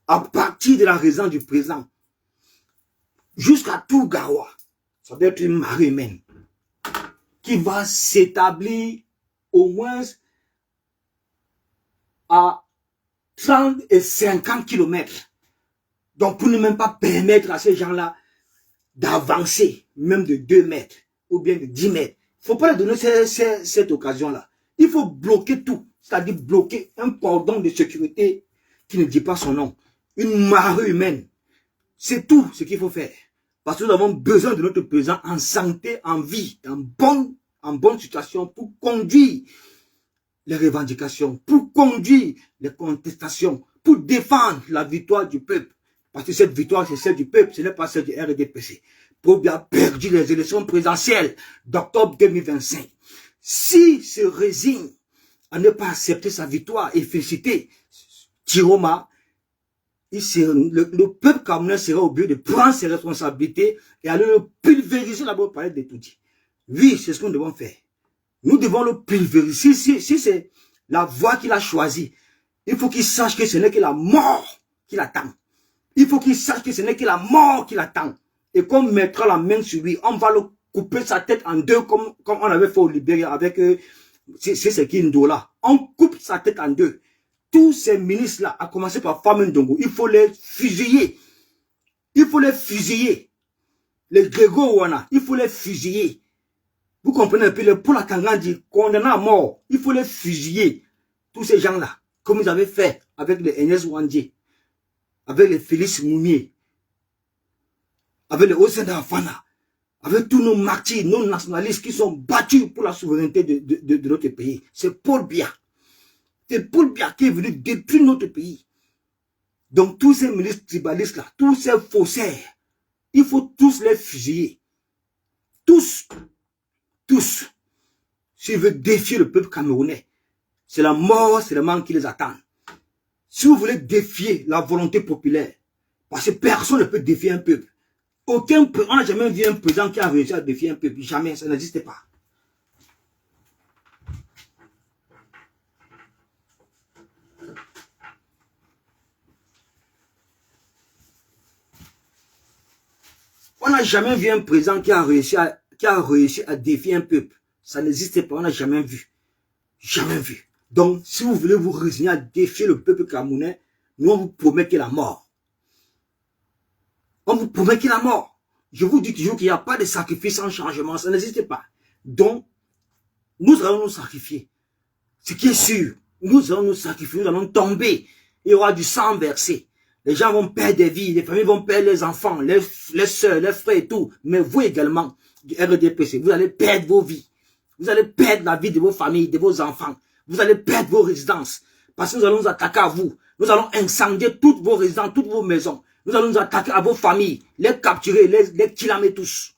à partir de la résidence du président, jusqu'à tout Garoua, ça doit être une marée humaine qui va s'établir au moins à 30 et 50 km. Donc, pour ne même pas permettre à ces gens-là d'avancer, même de 2 mètres, ou bien de 10 mètres. Il ne faut pas leur donner cette occasion-là. Il faut bloquer tout, c'est-à-dire bloquer un cordon de sécurité qui ne dit pas son nom. Une marée humaine. C'est tout ce qu'il faut faire. Parce que nous avons besoin de notre président en santé, en vie, en bonne situation pour conduire les revendications, pour conduire les contestations, pour défendre la victoire du peuple. Parce que cette victoire, c'est celle du peuple, ce n'est pas celle du RDPC. Pobia a perdu les élections présidentielles d'octobre 2025. S'il se résigne à ne pas accepter sa victoire et féliciter Tiroma, le peuple camerounais sera obligé de prendre ses responsabilités et aller le pulvériser là-bas par de tout dit. Oui, c'est ce que nous devons faire. Nous devons le pulvériser. Si c'est la voie qu'il a choisie, il faut qu'il sache que ce n'est que la mort qui l'attend. Il faut qu'il sache que ce n'est que la mort qui l'attend. Et qu'on mettra la main sur lui, on va le couper sa tête en deux comme on avait fait au Libéria avec c'est qui Ndola. On coupe sa tête en deux. Tous ces ministres-là, à commencer par Famen Dongo, il faut les fusiller. Il faut les fusiller. Les Grégo Wana, il faut les fusiller. Vous comprenez un peu, le Paul Akangan dit condamné à mort. Il faut les fusiller. Tous ces gens-là, comme ils avaient fait avec les Enes Wandje, avec les Félix Moumier, avec les Osenda Afana, avec tous nos martyrs, nos nationalistes qui sont battus pour la souveraineté de notre pays. C'est Paul Biya. C'est Paul Biya qui est venu détruire notre pays. Donc tous ces ministres tribalistes là, tous ces faussaires, il faut tous les fusiller. Tous. Tous. S'ils veulent défier le peuple camerounais, c'est la mort seulement qui les attend. Si vous voulez défier la volonté populaire, parce que personne ne peut défier un peuple. On n'a jamais vu un président qui a réussi à défier un peuple. Jamais, ça n'existe pas. On n'a jamais vu un président qui a réussi à défier un peuple. Ça n'existe pas, on n'a jamais vu. Jamais vu. Donc, si vous voulez vous résigner à défier le peuple camerounais, nous on vous promet qu'il y a la mort. On vous promet qu'il y a la mort. Je vous dis toujours qu'il n'y a pas de sacrifice sans changement, ça n'existe pas. Donc, nous allons nous sacrifier. Ce qui est sûr, nous allons nous sacrifier, nous allons tomber. Il y aura du sang versé. Les gens vont perdre des vies, les familles vont perdre les enfants, les soeurs, les frères et tout. Mais vous également, du RDPC, vous allez perdre vos vies. Vous allez perdre la vie de vos familles, de vos enfants. Vous allez perdre vos résidences. Parce que nous allons nous attaquer à vous. Nous allons incendier toutes vos résidences, toutes vos maisons. Nous allons nous attaquer à vos familles, les capturer, les kidnapper tous.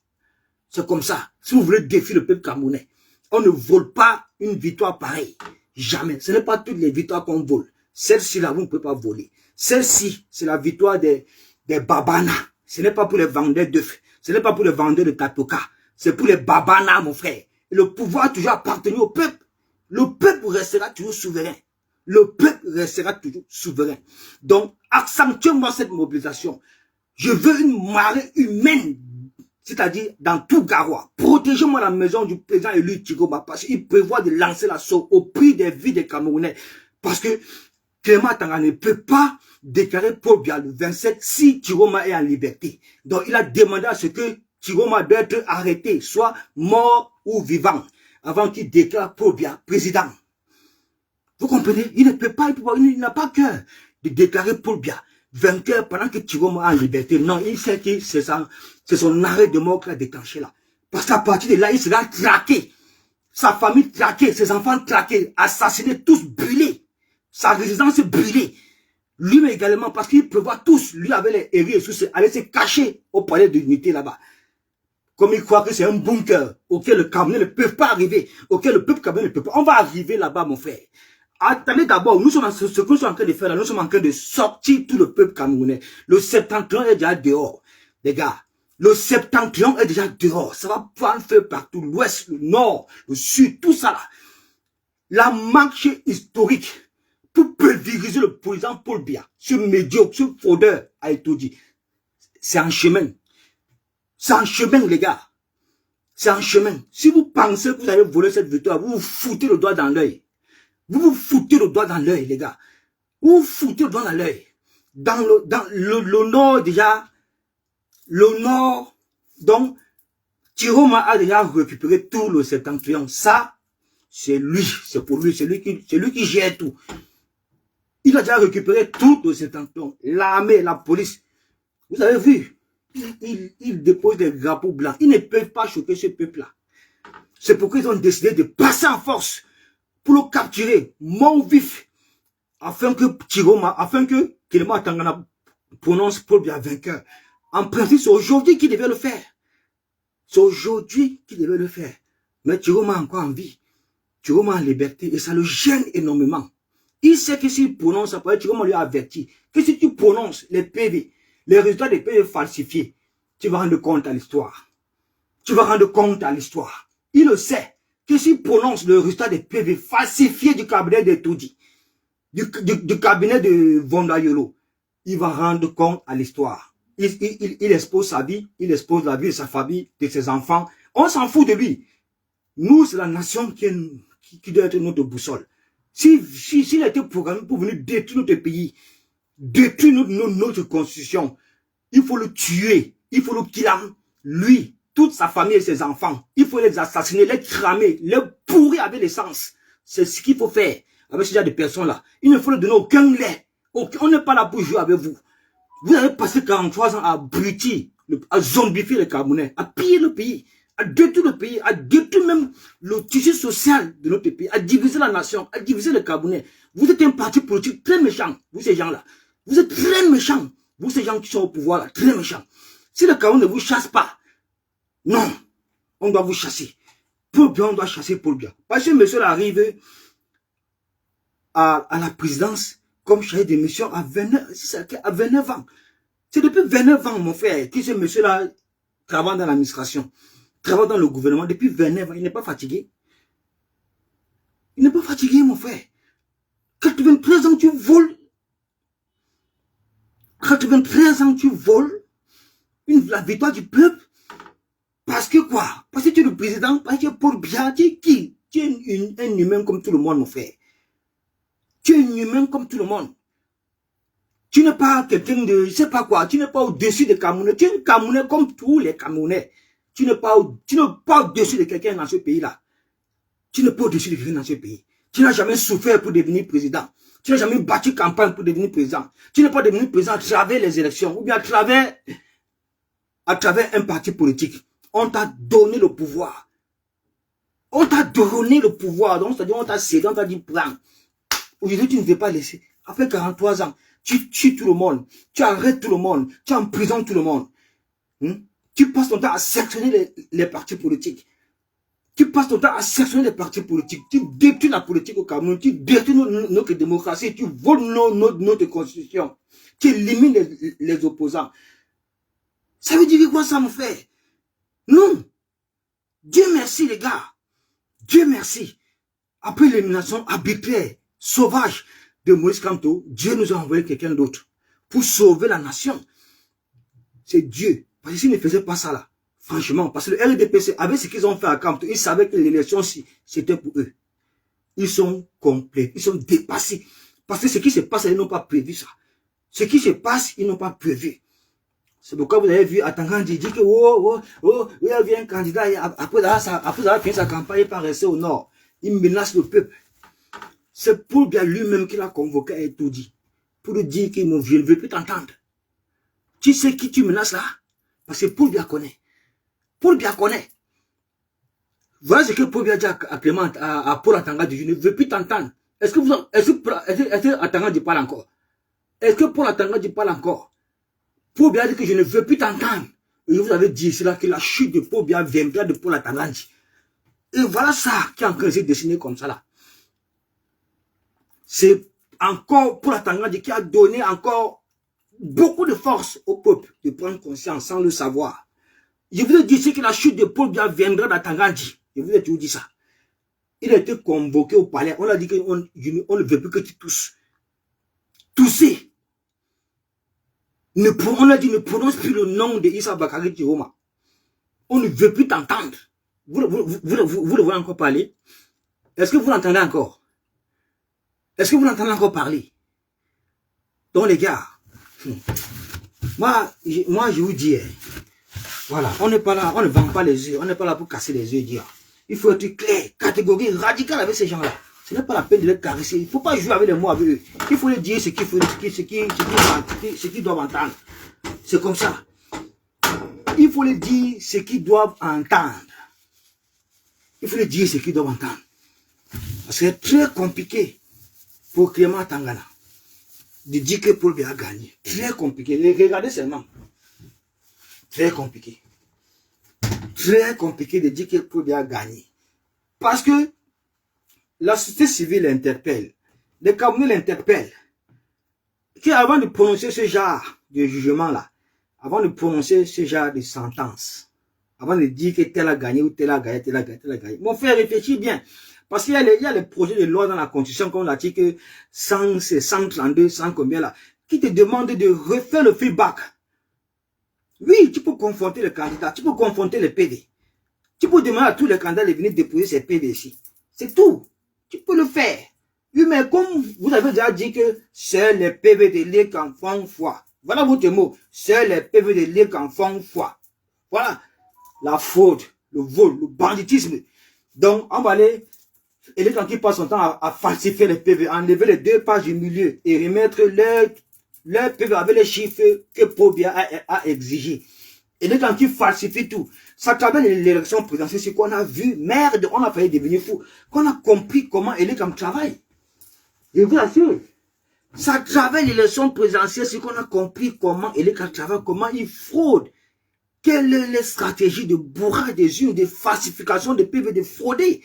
C'est comme ça. Si vous voulez défier le peuple camerounais, on ne vole pas une victoire pareille. Jamais. Ce n'est pas toutes les victoires qu'on vole. Celle-ci là, vous ne pouvez pas voler. Celle-ci, c'est la victoire des babanas. Ce n'est pas pour les vendeurs d'œufs. Ce n'est pas pour les vendeurs de tapioca. C'est pour les babanas, mon frère. Et le pouvoir a toujours appartenu au peuple. Le peuple restera toujours souverain. Le peuple restera toujours souverain. Donc, accentuez-moi cette mobilisation. Je veux une marée humaine, c'est-à-dire dans tout Garoua. Protégez-moi la maison du président élu Tiroma, parce qu'il prévoit de lancer l'assaut au prix des vies des Camerounais. Parce que Clément Tanga ne peut pas déclarer Paul Biya le 27 si Tiroma est en liberté. Donc, il a demandé à ce que Tiroma doit être arrêté, soit mort ou vivant, avant qu'il déclare Paul Biya président. Vous comprenez? Il ne peut pas, il n'a pas cœur de déclarer Paul Biya vainqueur pendant que Tiroma est en liberté. Non, il sait que c'est son arrêt de mort qu'il a déclenché là. Parce qu'à partir de là, il sera traqué. Sa famille traquée, ses enfants traqués, assassinés, tous brûlés. Sa résidence brûlée. Lui mais également, parce qu'il prévoit tous, lui avec les héros et tous, aller se cacher au palais de l'unité là-bas. Comme il croit que c'est un bunker auquel le Camerounais ne peut pas arriver, auquel le peuple camerounais ne peut pas. On va arriver là-bas, mon frère. Attendez d'abord, ce que nous sommes en train de faire là, nous sommes en train de sortir tout le peuple camerounais. Le septentrion est déjà dehors. Les gars, le septentrion est déjà dehors. Ça va prendre feu partout. L'ouest, le nord, le sud, tout ça là. La marche historique pour pulvériser le président Paul Biya, ce médiocre, ce fraudeur a été dit. C'est en chemin. C'est en chemin, les gars. C'est en chemin. Si vous pensez que vous allez voler cette victoire, vous vous foutez le doigt dans l'œil. Vous vous foutez le doigt dans l'œil, les gars. Vous vous foutez le doigt dans l'œil. Dans le nord, déjà, le nord, donc, Tiroma a déjà récupéré tout le septentrion. Ça, c'est lui, c'est pour lui, c'est lui qui gère tout. Il a déjà récupéré tout le septentrion. L'armée, la police. Vous avez vu, ils déposent des drapeaux blancs. Ils ne peuvent pas choquer ce peuple-là. C'est pourquoi ils ont décidé de passer en force pour le capturer, mort vif, afin que Clément Tanga prononce Paul Biya vainqueur. En principe, c'est aujourd'hui qu'il devait le faire. C'est aujourd'hui qu'il devait le faire. Mais Tiroma a encore en vie. Tiroma en liberté et ça le gêne énormément. Il sait que s'il prononce, après Tiroma lui a averti que si tu prononces les PV, les résultats des PV falsifiés, tu vas rendre compte à l'histoire. Tu vas rendre compte à l'histoire. Il le sait que s'il prononce le résultat des PV falsifiés du cabinet de Toudi, du cabinet de Vondayolo, il va rendre compte à l'histoire. Il expose sa vie, il expose la vie de sa famille, de ses enfants. On s'en fout de lui. Nous, c'est la nation qui doit être notre boussole. S'il a été programmé pour venir détruire notre pays, détruire notre constitution, il faut le tuer, il faut le kidnapper, lui, toute sa famille et ses enfants. Il faut les assassiner, les cramer, les pourrir avec l'essence. C'est ce qu'il faut faire avec ce genre de personnes-là. Il ne faut leur donner aucun lait. On n'est pas là pour jouer avec vous. Vous avez passé 43 ans à abrutir, à zombifier les Camerounais, à piller le pays, à détruire le pays, à détruire même le tissu social de notre pays, à diviser la nation, à diviser les Camerounais. Vous êtes un parti politique très méchant, vous ces gens-là. Vous êtes très méchants, vous ces gens qui sont au pouvoir là, très méchants. Si le Cameroun ne vous chasse pas, non, on doit vous chasser. Paul Biya, on doit chasser Paul Biya. Parce que monsieur arrive à la présidence comme chargé de mission à 29 ans. C'est depuis 29 ans, mon frère, que ce monsieur-là travaille dans l'administration, travaille dans le gouvernement depuis 29 ans. Il n'est pas fatigué. Il n'est pas fatigué, mon frère. 93 ans, tu voles. 93 ans, tu voles la victoire du peuple. Parce que quoi? Parce que tu es le président, parce que Paul Biya, tu es qui? Tu es un humain comme tout le monde, mon frère. Tu es un humain comme tout le monde. Tu n'es pas quelqu'un de, je sais pas quoi, tu n'es pas au-dessus des Camerounais. Tu es un Camerounais comme tous les Camerounais. Tu n'es pas au-dessus de quelqu'un dans ce pays-là. Tu n'es pas au-dessus de quelqu'un dans ce pays. Tu n'as jamais souffert pour devenir président. Tu n'as jamais battu campagne pour devenir président. Tu n'es pas devenu président à travers les élections ou bien à travers un parti politique. On t'a donné le pouvoir. On t'a donné le pouvoir. Donc, c'est-à-dire, on t'a cédé, on t'a dit, prends. Aujourd'hui, tu ne veux pas laisser. Après 43 ans, tu tues tout le monde. Tu arrêtes tout le monde. Tu emprisonnes tout le monde. Tu passes ton temps à sectionner les partis politiques. Tu passes ton temps à sectionner les partis politiques. Tu détruis la politique au Cameroun. Tu détruis notre démocratie. Tu voles notre constitution. Tu élimines les opposants. Ça veut dire quoi ça, mon frère? Non. Dieu merci, les gars. Dieu merci. Après l'élimination arbitraire, sauvage de Moïse Kamto, Dieu nous a envoyé quelqu'un d'autre pour sauver la nation. C'est Dieu. Parce que s'il ne faisait pas ça là, franchement, parce que le RDPC, avec ce qu'ils ont fait à Kamto, ils savaient que l'élection, c'était pour eux. Ils sont complets, ils sont dépassés. Parce que ce qui se passe, ils n'ont pas prévu ça. Ce qui se passe, ils n'ont pas prévu. C'est pourquoi vous avez vu Atangandi dire que il y a un candidat, après avoir fini sa campagne, il pas rester au nord. Il menace le peuple. C'est Paul Biya lui-même qui l'a convoqué à Etoudi pour lui dire que je ne veux plus t'entendre. Tu sais qui tu menaces là? Parce que Paul Biya connaît. Paul Biya connaît. Voilà ce que Paul Biya dit à Clément, à Paul Atangandi, je ne veux plus t'entendre. Est-ce que Atangandi parle encore? Est-ce que Paul Atangandi parle encore? Paul Biya dit que je ne veux plus t'entendre. Et je vous avais dit cela, que la chute de Paul Biya viendra de Paul Atangandi. Et voilà ça qui est en train de se dessiner comme ça là. C'est encore Paul Atangandi qui a donné encore beaucoup de force au peuple de prendre conscience sans le savoir. Je vous ai dit que la chute de Paul Biya viendra d'Atangandi. Je vous ai toujours dit ça. Il a été convoqué au palais. On a dit qu'on ne veut plus que tu tousses. Tousser. On a dit ne prononce plus le nom de Issa Bakari Tiroma. On ne veut plus t'entendre. Vous le voyez encore parler? Est-ce que vous l'entendez encore? Est-ce que vous l'entendez encore parler? Donc les gars, moi je vous dis, voilà, on n'est pas là, on ne vend pas les yeux, on n'est pas là pour casser les yeux, dire. Il faut être clair, catégorique, radical avec ces gens-là. Ce n'est pas la peine de les caresser. Il ne faut pas jouer avec les mots avec eux. Il faut les dire ce qu'ils doivent entendre. C'est comme ça. Il faut les dire ce qu'ils doivent entendre. Il faut les dire ce qu'ils doivent entendre. Parce que c'est très compliqué pour Clément Tangana de dire que Paul Biya a gagné. Très compliqué. Regardez seulement. Très compliqué. Très compliqué de dire que Paul Biya a gagné. Parce que la société civile l'interpelle. Les Camerounais l'interpellent. Qu'avant de prononcer ce genre de jugement-là, avant de prononcer ce genre de sentence, avant de dire que tel a gagné ou tel a gagné, tel a gagné, tel a gagné, mon frère, réfléchis bien. Parce qu'il y a les projets de loi dans la Constitution, comme on l'a dit que 132, 100 combien là, qui te demandent de refaire le feedback. Oui, tu peux confronter le candidat, tu peux confronter le PV. Tu peux demander à tous les candidats de venir déposer ces PV ici. C'est tout. Tu peux le faire. Oui, mais comme vous avez déjà dit que c'est les PV de l'IEC en font foi. Voilà votre mot. C'est les PV de l'IEC en font foi. Voilà. La fraude, le vol, le banditisme. Donc, on va aller, et les gens qui passent son temps à falsifier les PV, enlever les 2 pages du milieu et remettre leur PV avec les chiffres que Paul Biya a exigé. Et les gens qui falsifient tout, ça travers l'élection présidentielle, c'est qu'on a vu, merde, on a failli devenir fou, qu'on a compris comment les gens travaillent. Je vous assure, ça travers l'élection présidentielle, c'est qu'on a compris comment les gens travaillent, comment ils fraudent. Quelles sont les stratégies de bourrage des urnes, de falsification de PV, de frauder.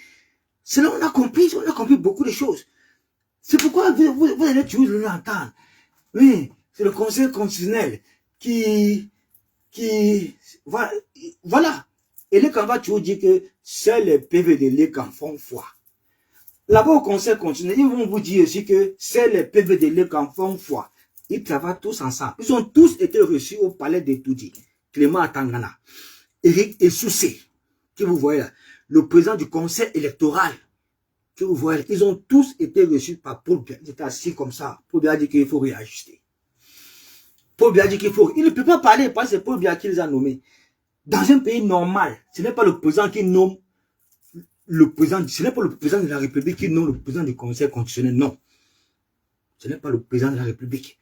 C'est là qu'on a compris beaucoup de choses. C'est pourquoi vous allez toujours l'entendre. Oui, c'est le Conseil constitutionnel qui voilà. Et les gens vont toujours dire que c'est les PV de l'EC en font foi. Là-bas au Conseil constitutionnel, ils vont vous dire aussi que c'est les PV de l'EC en font foi. Ils travaillent tous ensemble. Ils ont tous été reçus au palais d'Etoudi. Clément Tangana, Eric Essoussé, que vous voyez là, le président du conseil électoral que vous voyez, ils ont tous été reçus par Paul Biya. Ils étaient assis comme ça. Paul Biya dit qu'il faut réajuster. Paul Biya dit qu'il faut... Il ne peut pas parler parce que c'est Paul Biya qui les a nommés. Dans un pays normal, ce n'est pas le président qui nomme le président, ce n'est pas le président de la République qui nomme le président du Conseil constitutionnel, non. Ce n'est pas le président de la République.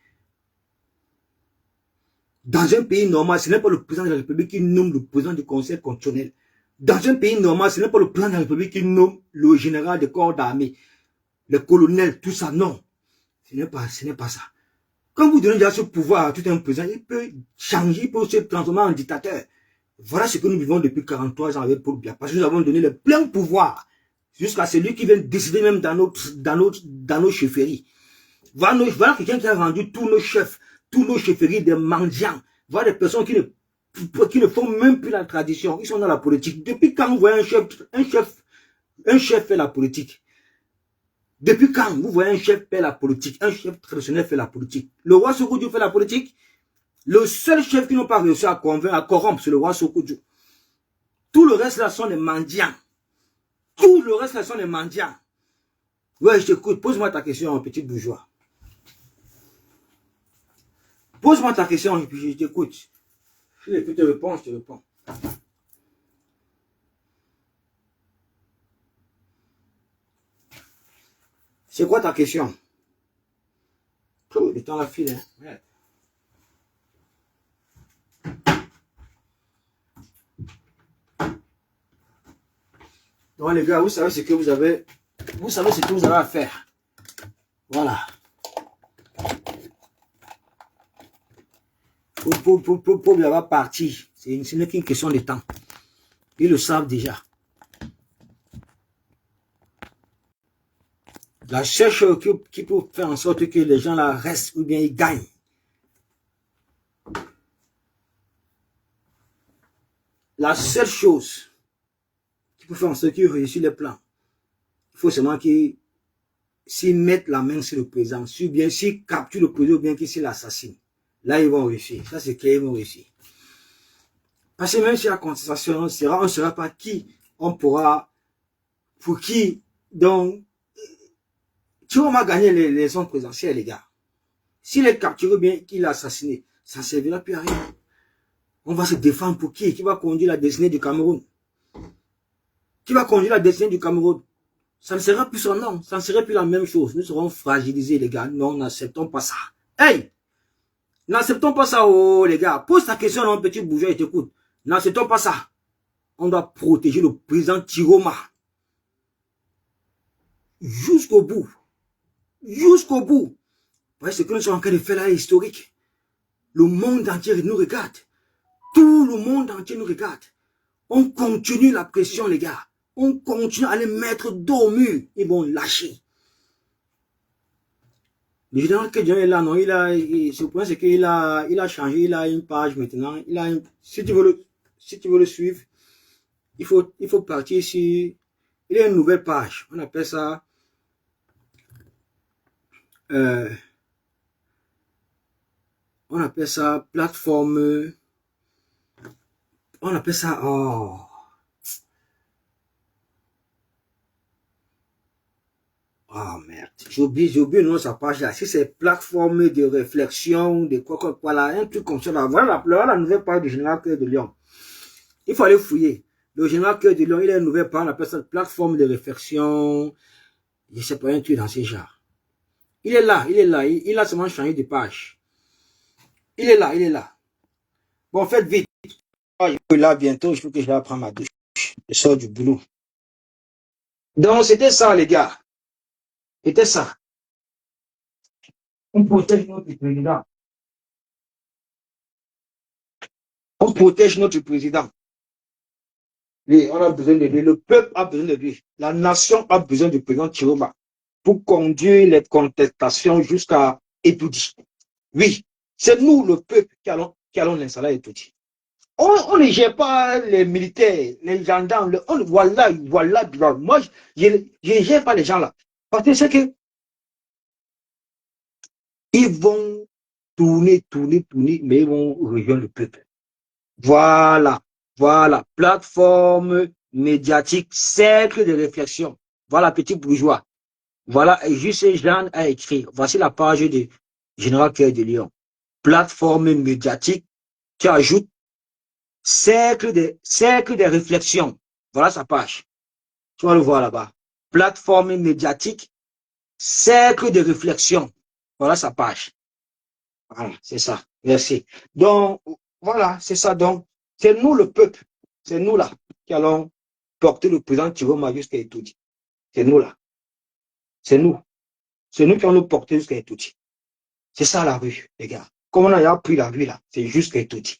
Dans un pays normal, ce n'est pas le président de la République qui nomme le président du Conseil constitutionnel. Dans un pays normal, ce n'est pas le président de la République qui nomme le général des corps d'armée, le colonel, tout ça, non. Ce n'est pas ça. Quand vous donnez déjà ce pouvoir à tout un président, il peut changer, il peut se transformer en dictateur. Voilà ce que nous vivons depuis 43 ans avec Paul Biya. Parce que nous avons donné le plein pouvoir jusqu'à celui qui vient décider même dans nos chefferies. Voilà quelqu'un qui a rendu tous nos chefferies des mendiants. Voilà des personnes qui ne font même plus la tradition. Ils sont dans la politique. Depuis quand vous voyez un chef fait la politique? Depuis quand vous voyez un chef faire la politique? Un chef traditionnel fait la politique. Le roi Sokoudjou fait la politique. Le seul chef qui n'ont pas réussi à convaincre, à corrompre, c'est le roi Sokoudjou. Tout le reste là sont des mendiants. Tout le reste là sont des mendiants. Ouais, je t'écoute. Pose-moi ta question, petit bourgeois. Pose-moi ta question et puis je t'écoute. Si tu te réponds, je te réponds. C'est quoi ta question? Le temps la file, hein. Ouais. Donc les gars, vous savez ce que vous avez à faire. Voilà. Pour bien avoir parti, ce n'est qu'une question de temps. Ils le savent déjà. La seule chose qui peut faire en sorte que les gens là restent ou bien ils gagnent. La seule chose qui peut faire en sorte qu'ils réussissent les plans, il faut seulement qu'ils mettent la main sur le président, s'ils capturent le président ou bien qu'ils l'assassine. Là, ils vont réussir. Ça, c'est clair, ils vont réussir. Parce que même si la contestation, on ne saura pas qui on pourra, pour qui, donc, tu vas gagner les élections présidentielles, les gars. S'il est capturé bien, qu'il est assassiné, ça ne servira plus à rien. On va se défendre pour qui? Qui va conduire la destinée du Cameroun? Qui va conduire la destinée du Cameroun? Ça ne sera plus son nom. Ça ne serait plus la même chose. Nous serons fragilisés, les gars. Non, n'acceptons pas ça. Hey! N'acceptons pas ça, oh, les gars. Pose ta question à un petit bourgeois et t'écoute. N'acceptons pas ça. On doit protéger le président Tiroma. Jusqu'au bout. Jusqu'au bout. Voyez ce que nous sommes en train de faire là est historique. Le monde entier nous regarde. Tout le monde entier nous regarde. On continue la pression, les gars. On continue à les mettre dos au mur. Ils vont lâcher. Le général Kedjan est là, non, ce point c'est qu'il a changé, il a une page maintenant, si tu veux le suivre, il faut partir sur, il y a une nouvelle page, on appelle ça, plateforme, on appelle ça, oh. Ah oh, merde, j'ai oublié le nom de sa page là. Si c'est plateforme de réflexion, de quoi, là, un truc comme ça là. Voilà la nouvelle page du général Cœur de Lion. Il faut aller fouiller. Le général Cœur de Lion, il a une nouvelle page, on appelle ça plateforme de réflexion. Je sais pas, un truc dans ces genres. Il est là. Il a seulement changé de page. Il est là. Bon, faites vite. Là, bientôt, il faut que je vais prendre ma douche. Je sors du boulot. Donc, c'était ça, les gars. C'était ça. On protège notre président. On protège notre président. Et on a besoin de lui. Le peuple a besoin de lui. La nation a besoin du président Tiroma pour conduire les contestations jusqu'à Etoudi. Oui, c'est nous, le peuple, qui allons l'installer à Etoudi. On ne gère pas les militaires, les gendarmes. Voilà. Moi, je ne gère pas les gens là. Parce que c'est que ils vont tourner, mais ils vont rejoindre le peuple. Voilà. Plateforme médiatique, cercle de réflexion. Voilà, petit bourgeois. Voilà, Justin Jean a écrit, voici la page de Général Cœur de Lion. Plateforme médiatique qui ajoute cercle des réflexions. Voilà sa page. Tu vas le voir là-bas. Plateforme médiatique, cercle de réflexion. Voilà sa page. Voilà, c'est ça. Merci. Donc, voilà, c'est ça. Donc, c'est nous le peuple. C'est nous là qui allons porter le président Tiroma jusqu'à Etoudi. C'est nous là. C'est nous. C'est nous qui allons le porter jusqu'à Etoudi. C'est ça la rue, les gars. Comment on a pris la rue là? C'est jusqu'à Etoudi.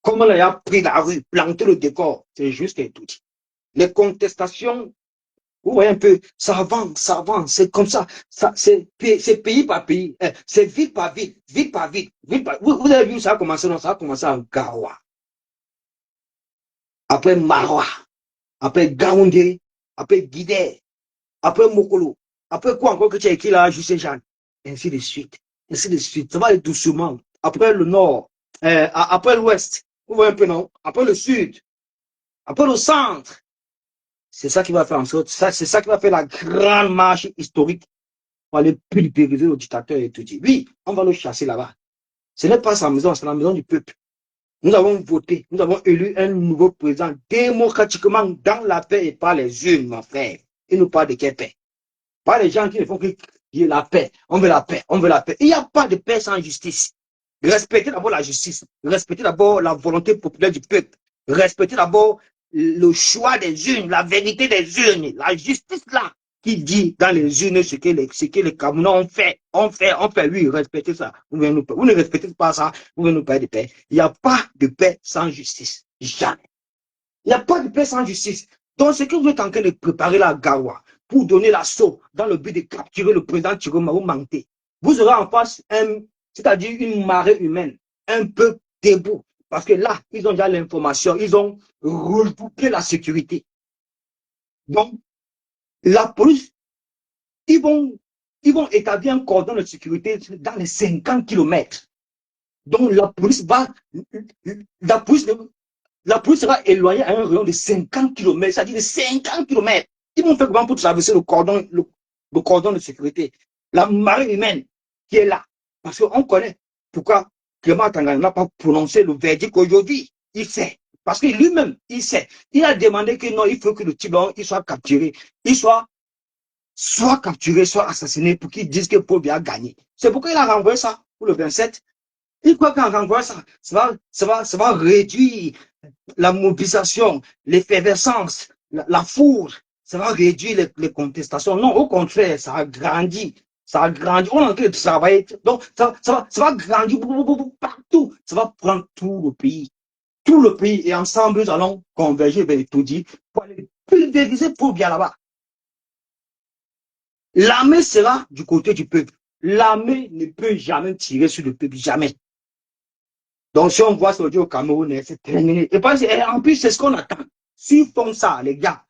Comment on a pris la rue, planter le décor? C'est jusqu'à Etoudi. Les contestations, vous voyez un peu, ça avance, ça avance. C'est comme ça. C'est pays par pays. C'est ville par ville, ville par ville, ville par... Vous avez vu ça a commencé, non? Ça a commencé en Garoua. Après Maroua. Après Gaoundé. Après Guidé. Après Mokolo. Après quoi encore que tu as écrit là, Justin Jean? Ainsi de suite. Ainsi de suite. Ça va aller doucement. Après le nord. Après l'ouest. Vous voyez un peu, non? Après le sud. Après le centre. C'est ça qui va faire en sorte, c'est ça qui va faire la grande marche historique pour aller pulvériser le dictateur et tout dire. Oui, on va le chasser là-bas. Ce n'est pas sa maison, c'est la maison du peuple. Nous avons voté, nous avons élu un nouveau président démocratiquement dans la paix et par les urnes, mon frère. Il nous parle de quelle paix? Pas les gens qui ne font que dire la paix. On veut la paix, on veut la paix. Il n'y a pas de paix sans justice. Respectez d'abord la justice. Respectez d'abord la volonté populaire du peuple. Respectez d'abord le choix des urnes, la vérité des urnes, la justice là, qui dit dans les urnes ce que les Camerounais ont fait. Oui, respectez ça. Vous ne respectez pas ça, vous venez nous parler de paix. Il n'y a pas de paix sans justice. Jamais. Il n'y a pas de paix sans justice. Donc, ce que vous êtes en train de préparer la Gawa pour donner l'assaut dans le but de capturer le président Tiroma ou Manté, vous aurez en face c'est-à-dire une marée humaine, un peu debout. Parce que là, ils ont déjà l'information, ils ont redoublé la sécurité. Donc, la police, ils vont établir un cordon de sécurité dans les 50 km. Donc, la police sera éloignée à un rayon de 50 km, c'est-à-dire de 50 km. Ils vont faire comment pour traverser le cordon de sécurité. La marée humaine qui est là. Parce qu'on connaît pourquoi Clément Tangana n'a pas prononcé le verdict aujourd'hui. Il sait. Parce que lui-même, il sait. Il a demandé que non, il faut que le type il soit capturé. Il soit capturé, soit assassiné pour qu'ils disent que Paul Biya a gagné. C'est pourquoi il a renvoyé ça pour le 27. Il croit qu'en renvoyant ça, ça va réduire la mobilisation, l'effervescence, la foule, ça va réduire les contestations. Non, au contraire, ça a grandi. Ça a grandi. On est en train de travailler. Donc, ça va grandir partout. Ça va prendre tout le pays. Tout le pays. Et ensemble, nous allons converger vers Etoudi pour aller pulvériser pour bien là-bas. L'armée sera du côté du peuple. L'armée ne peut jamais tirer sur le peuple. Jamais. Donc, si on voit ce au Cameroun, c'est terminé. Et en plus, c'est ce qu'on attend. S'ils font ça, les gars,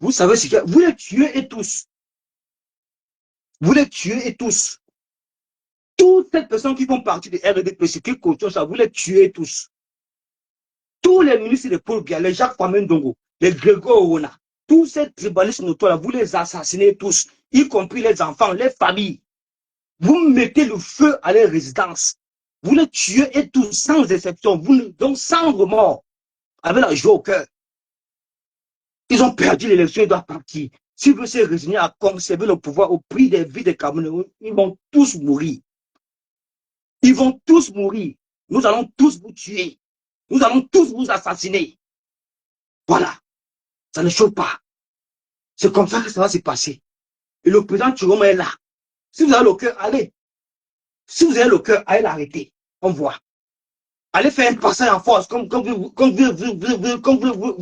vous savez ce que vous les tuez et tous. Vous les tuez et tous. Toutes ces personnes qui font partie de RDP, qui caution ça, vous les tuez tous. Tous les ministres de Paul Biya, les Jacques Famendongo, les Grégoire Ouna, tous ces tribalistes notoires, vous les assassinez tous, y compris les enfants, les familles. Vous mettez le feu à leurs résidences. Vous les tuez et tous, sans exception, donc sans remords, avec la joie au cœur. Ils ont perdu l'élection, ils doivent partir. S'ils veulent se résigner à conserver le pouvoir au prix des vies des Camerounais, ils vont tous mourir. Ils vont tous mourir. Nous allons tous vous tuer. Nous allons tous vous assassiner. Voilà. Ça ne chauffe pas. C'est comme ça que ça va se passer. Et le président Tiroma est là. Si vous avez le cœur, allez. Si vous avez le cœur, allez l'arrêter. On voit. Allez faire un passage en force, comme vous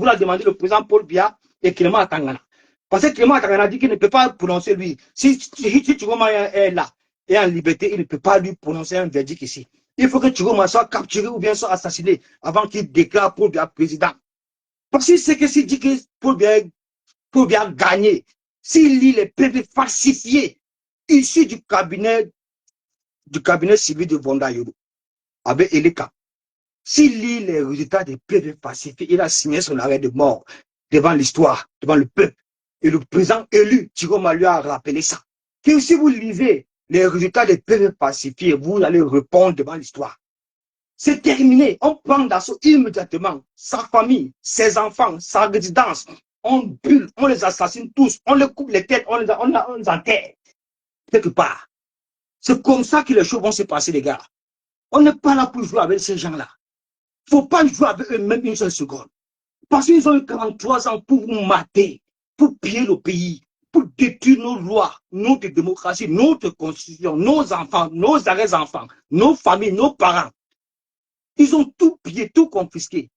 l'a demandé le président Paul Biya et Clément Tangana. Parce que Clément Tangana dit qu'il ne peut pas prononcer lui. Si Tiroma est là et en liberté, il ne peut pas lui prononcer un verdict ici. Il faut que Tiroma soit capturé ou bien soit assassiné avant qu'il déclare Paul Biya président. Parce qu'il sait que s'il dit que Paul Biya a gagné, s'il lit les PV falsifiés issus du cabinet civil de Vonda Yodo, avec Eleka, s'il lit les résultats des PV falsifiés, il a signé son arrêt de mort devant l'histoire, devant le peuple. Et le président élu, Tiroma, lui a rappelé ça. Que si vous lisez les résultats des peuples pacifiés, vous allez répondre devant l'histoire. C'est terminé. On prend d'assaut immédiatement sa famille, ses enfants, sa résidence. On brûle, on les assassine tous, on les coupe les têtes, on les enterre. Quelque part. C'est comme ça que les choses vont se passer, les gars. On n'est pas là pour jouer avec ces gens-là. Il ne faut pas jouer avec eux même une seule seconde. Parce qu'ils ont eu 43 ans pour vous mater, pour piller le pays, pour détruire nos lois, notre démocratie, notre constitution, nos enfants, nos arrière-enfants, nos familles, nos parents. Ils ont tout pillé, tout confisqué.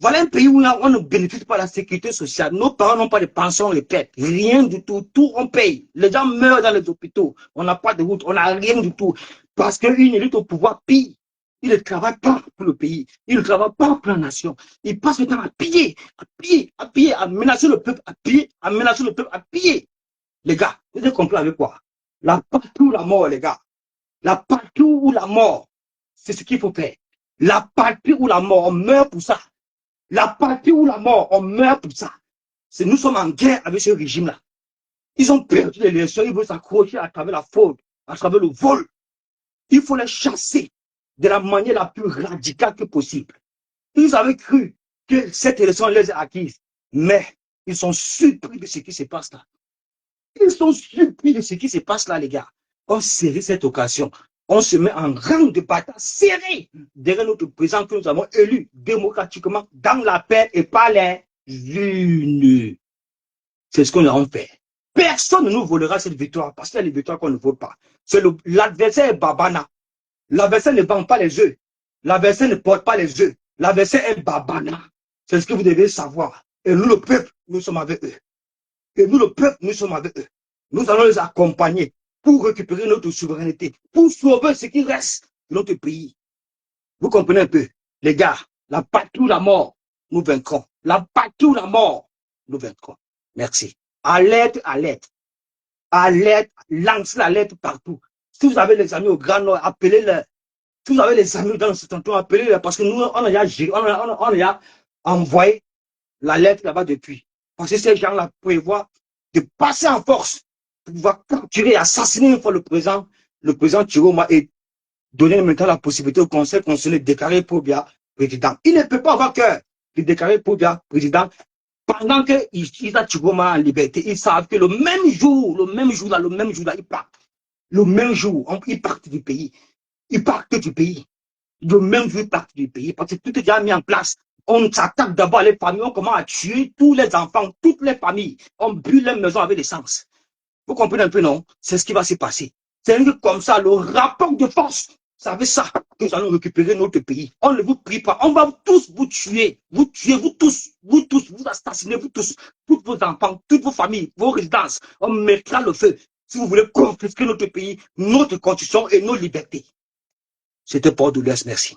Voilà un pays où on ne bénéficie pas de la sécurité sociale. Nos parents n'ont pas de pension, on les pète. Rien du tout. Tout, on paye. Les gens meurent dans les hôpitaux. On n'a pas de route. On n'a rien du tout. Parce qu'une élite au pouvoir pille. Il ne travaille pas pour le pays. Il ne travaille pas pour la nation. Il passe le temps à piller, à piller, à piller, à menacer le peuple, à piller, à menacer le peuple, à piller. Les gars, vous avez compris avec quoi? La patrie ou la mort, les gars. La patrie ou la mort, c'est ce qu'il faut faire. La patrie ou la mort, on meurt pour ça. La patrie ou la mort, on meurt pour ça. Nous sommes en guerre avec ce régime-là. Ils ont perdu l'élection, ils veulent s'accrocher à travers la fraude, à travers le vol. Il faut les chasser de la manière la plus radicale que possible. Ils avaient cru que cette élection les a acquises, mais ils sont surpris de ce qui se passe là. Ils sont surpris de ce qui se passe là, les gars. On saisit cette occasion. On se met en rang de bataille serré derrière notre président que nous avons élu démocratiquement dans la paix et pas les unes. C'est ce que nous avons fait. Personne ne nous volera cette victoire parce qu'il y a les victoires qu'on ne vole pas. L'adversaire est Babana. L'adversaire ne vend pas les œufs. L'adversaire ne porte pas les œufs. L'adversaire est Babana. C'est ce que vous devez savoir. Et nous, le peuple, nous sommes avec eux. Et nous, le peuple, nous sommes avec eux. Nous allons les accompagner pour récupérer notre souveraineté, pour sauver ce qui reste de notre pays. Vous comprenez un peu? Les gars, la patrie ou la mort, nous vaincrons. La patrie ou la mort, nous vaincrons. Merci. Alerte, alerte. Alerte, lancez l'alerte partout. Si vous avez les amis au Grand Nord, appelez-les. Si vous avez les amis dans le septentrion, appelez-les parce que nous, on a envoyé l'alerte là-bas depuis. Parce que ces gens-là prévoient de passer en force pour pouvoir capturer et assassiner une fois le président Tiroma et donner maintenant la possibilité au Conseil constitutionnel de déclarer Paul-Biya président. Il ne peut pas avoir cœur de déclarer Paul-Biya président pendant qu'il a Tiroma en liberté. Ils savent que le même jour, ils partent. Le même jour, ils partent du pays. Ils partent du pays. Le même jour, ils partent du pays parce que tout est déjà mis en place. On s'attaque d'abord à les familles, on commence à tuer tous les enfants, toutes les familles. On brûle les maisons avec l'essence. Vous comprenez un peu, non? C'est ce qui va se passer. C'est comme ça, le rapport de force, ça veut ça que nous allons récupérer notre pays. On ne vous prie pas. On va tous vous tuer. Vous tous, vous assassinez, vous tous, tous vos enfants, toutes vos familles, vos résidences. On mettra le feu si vous voulez confisquer notre pays, notre constitution et nos libertés. C'était Port de l'Ouest, merci.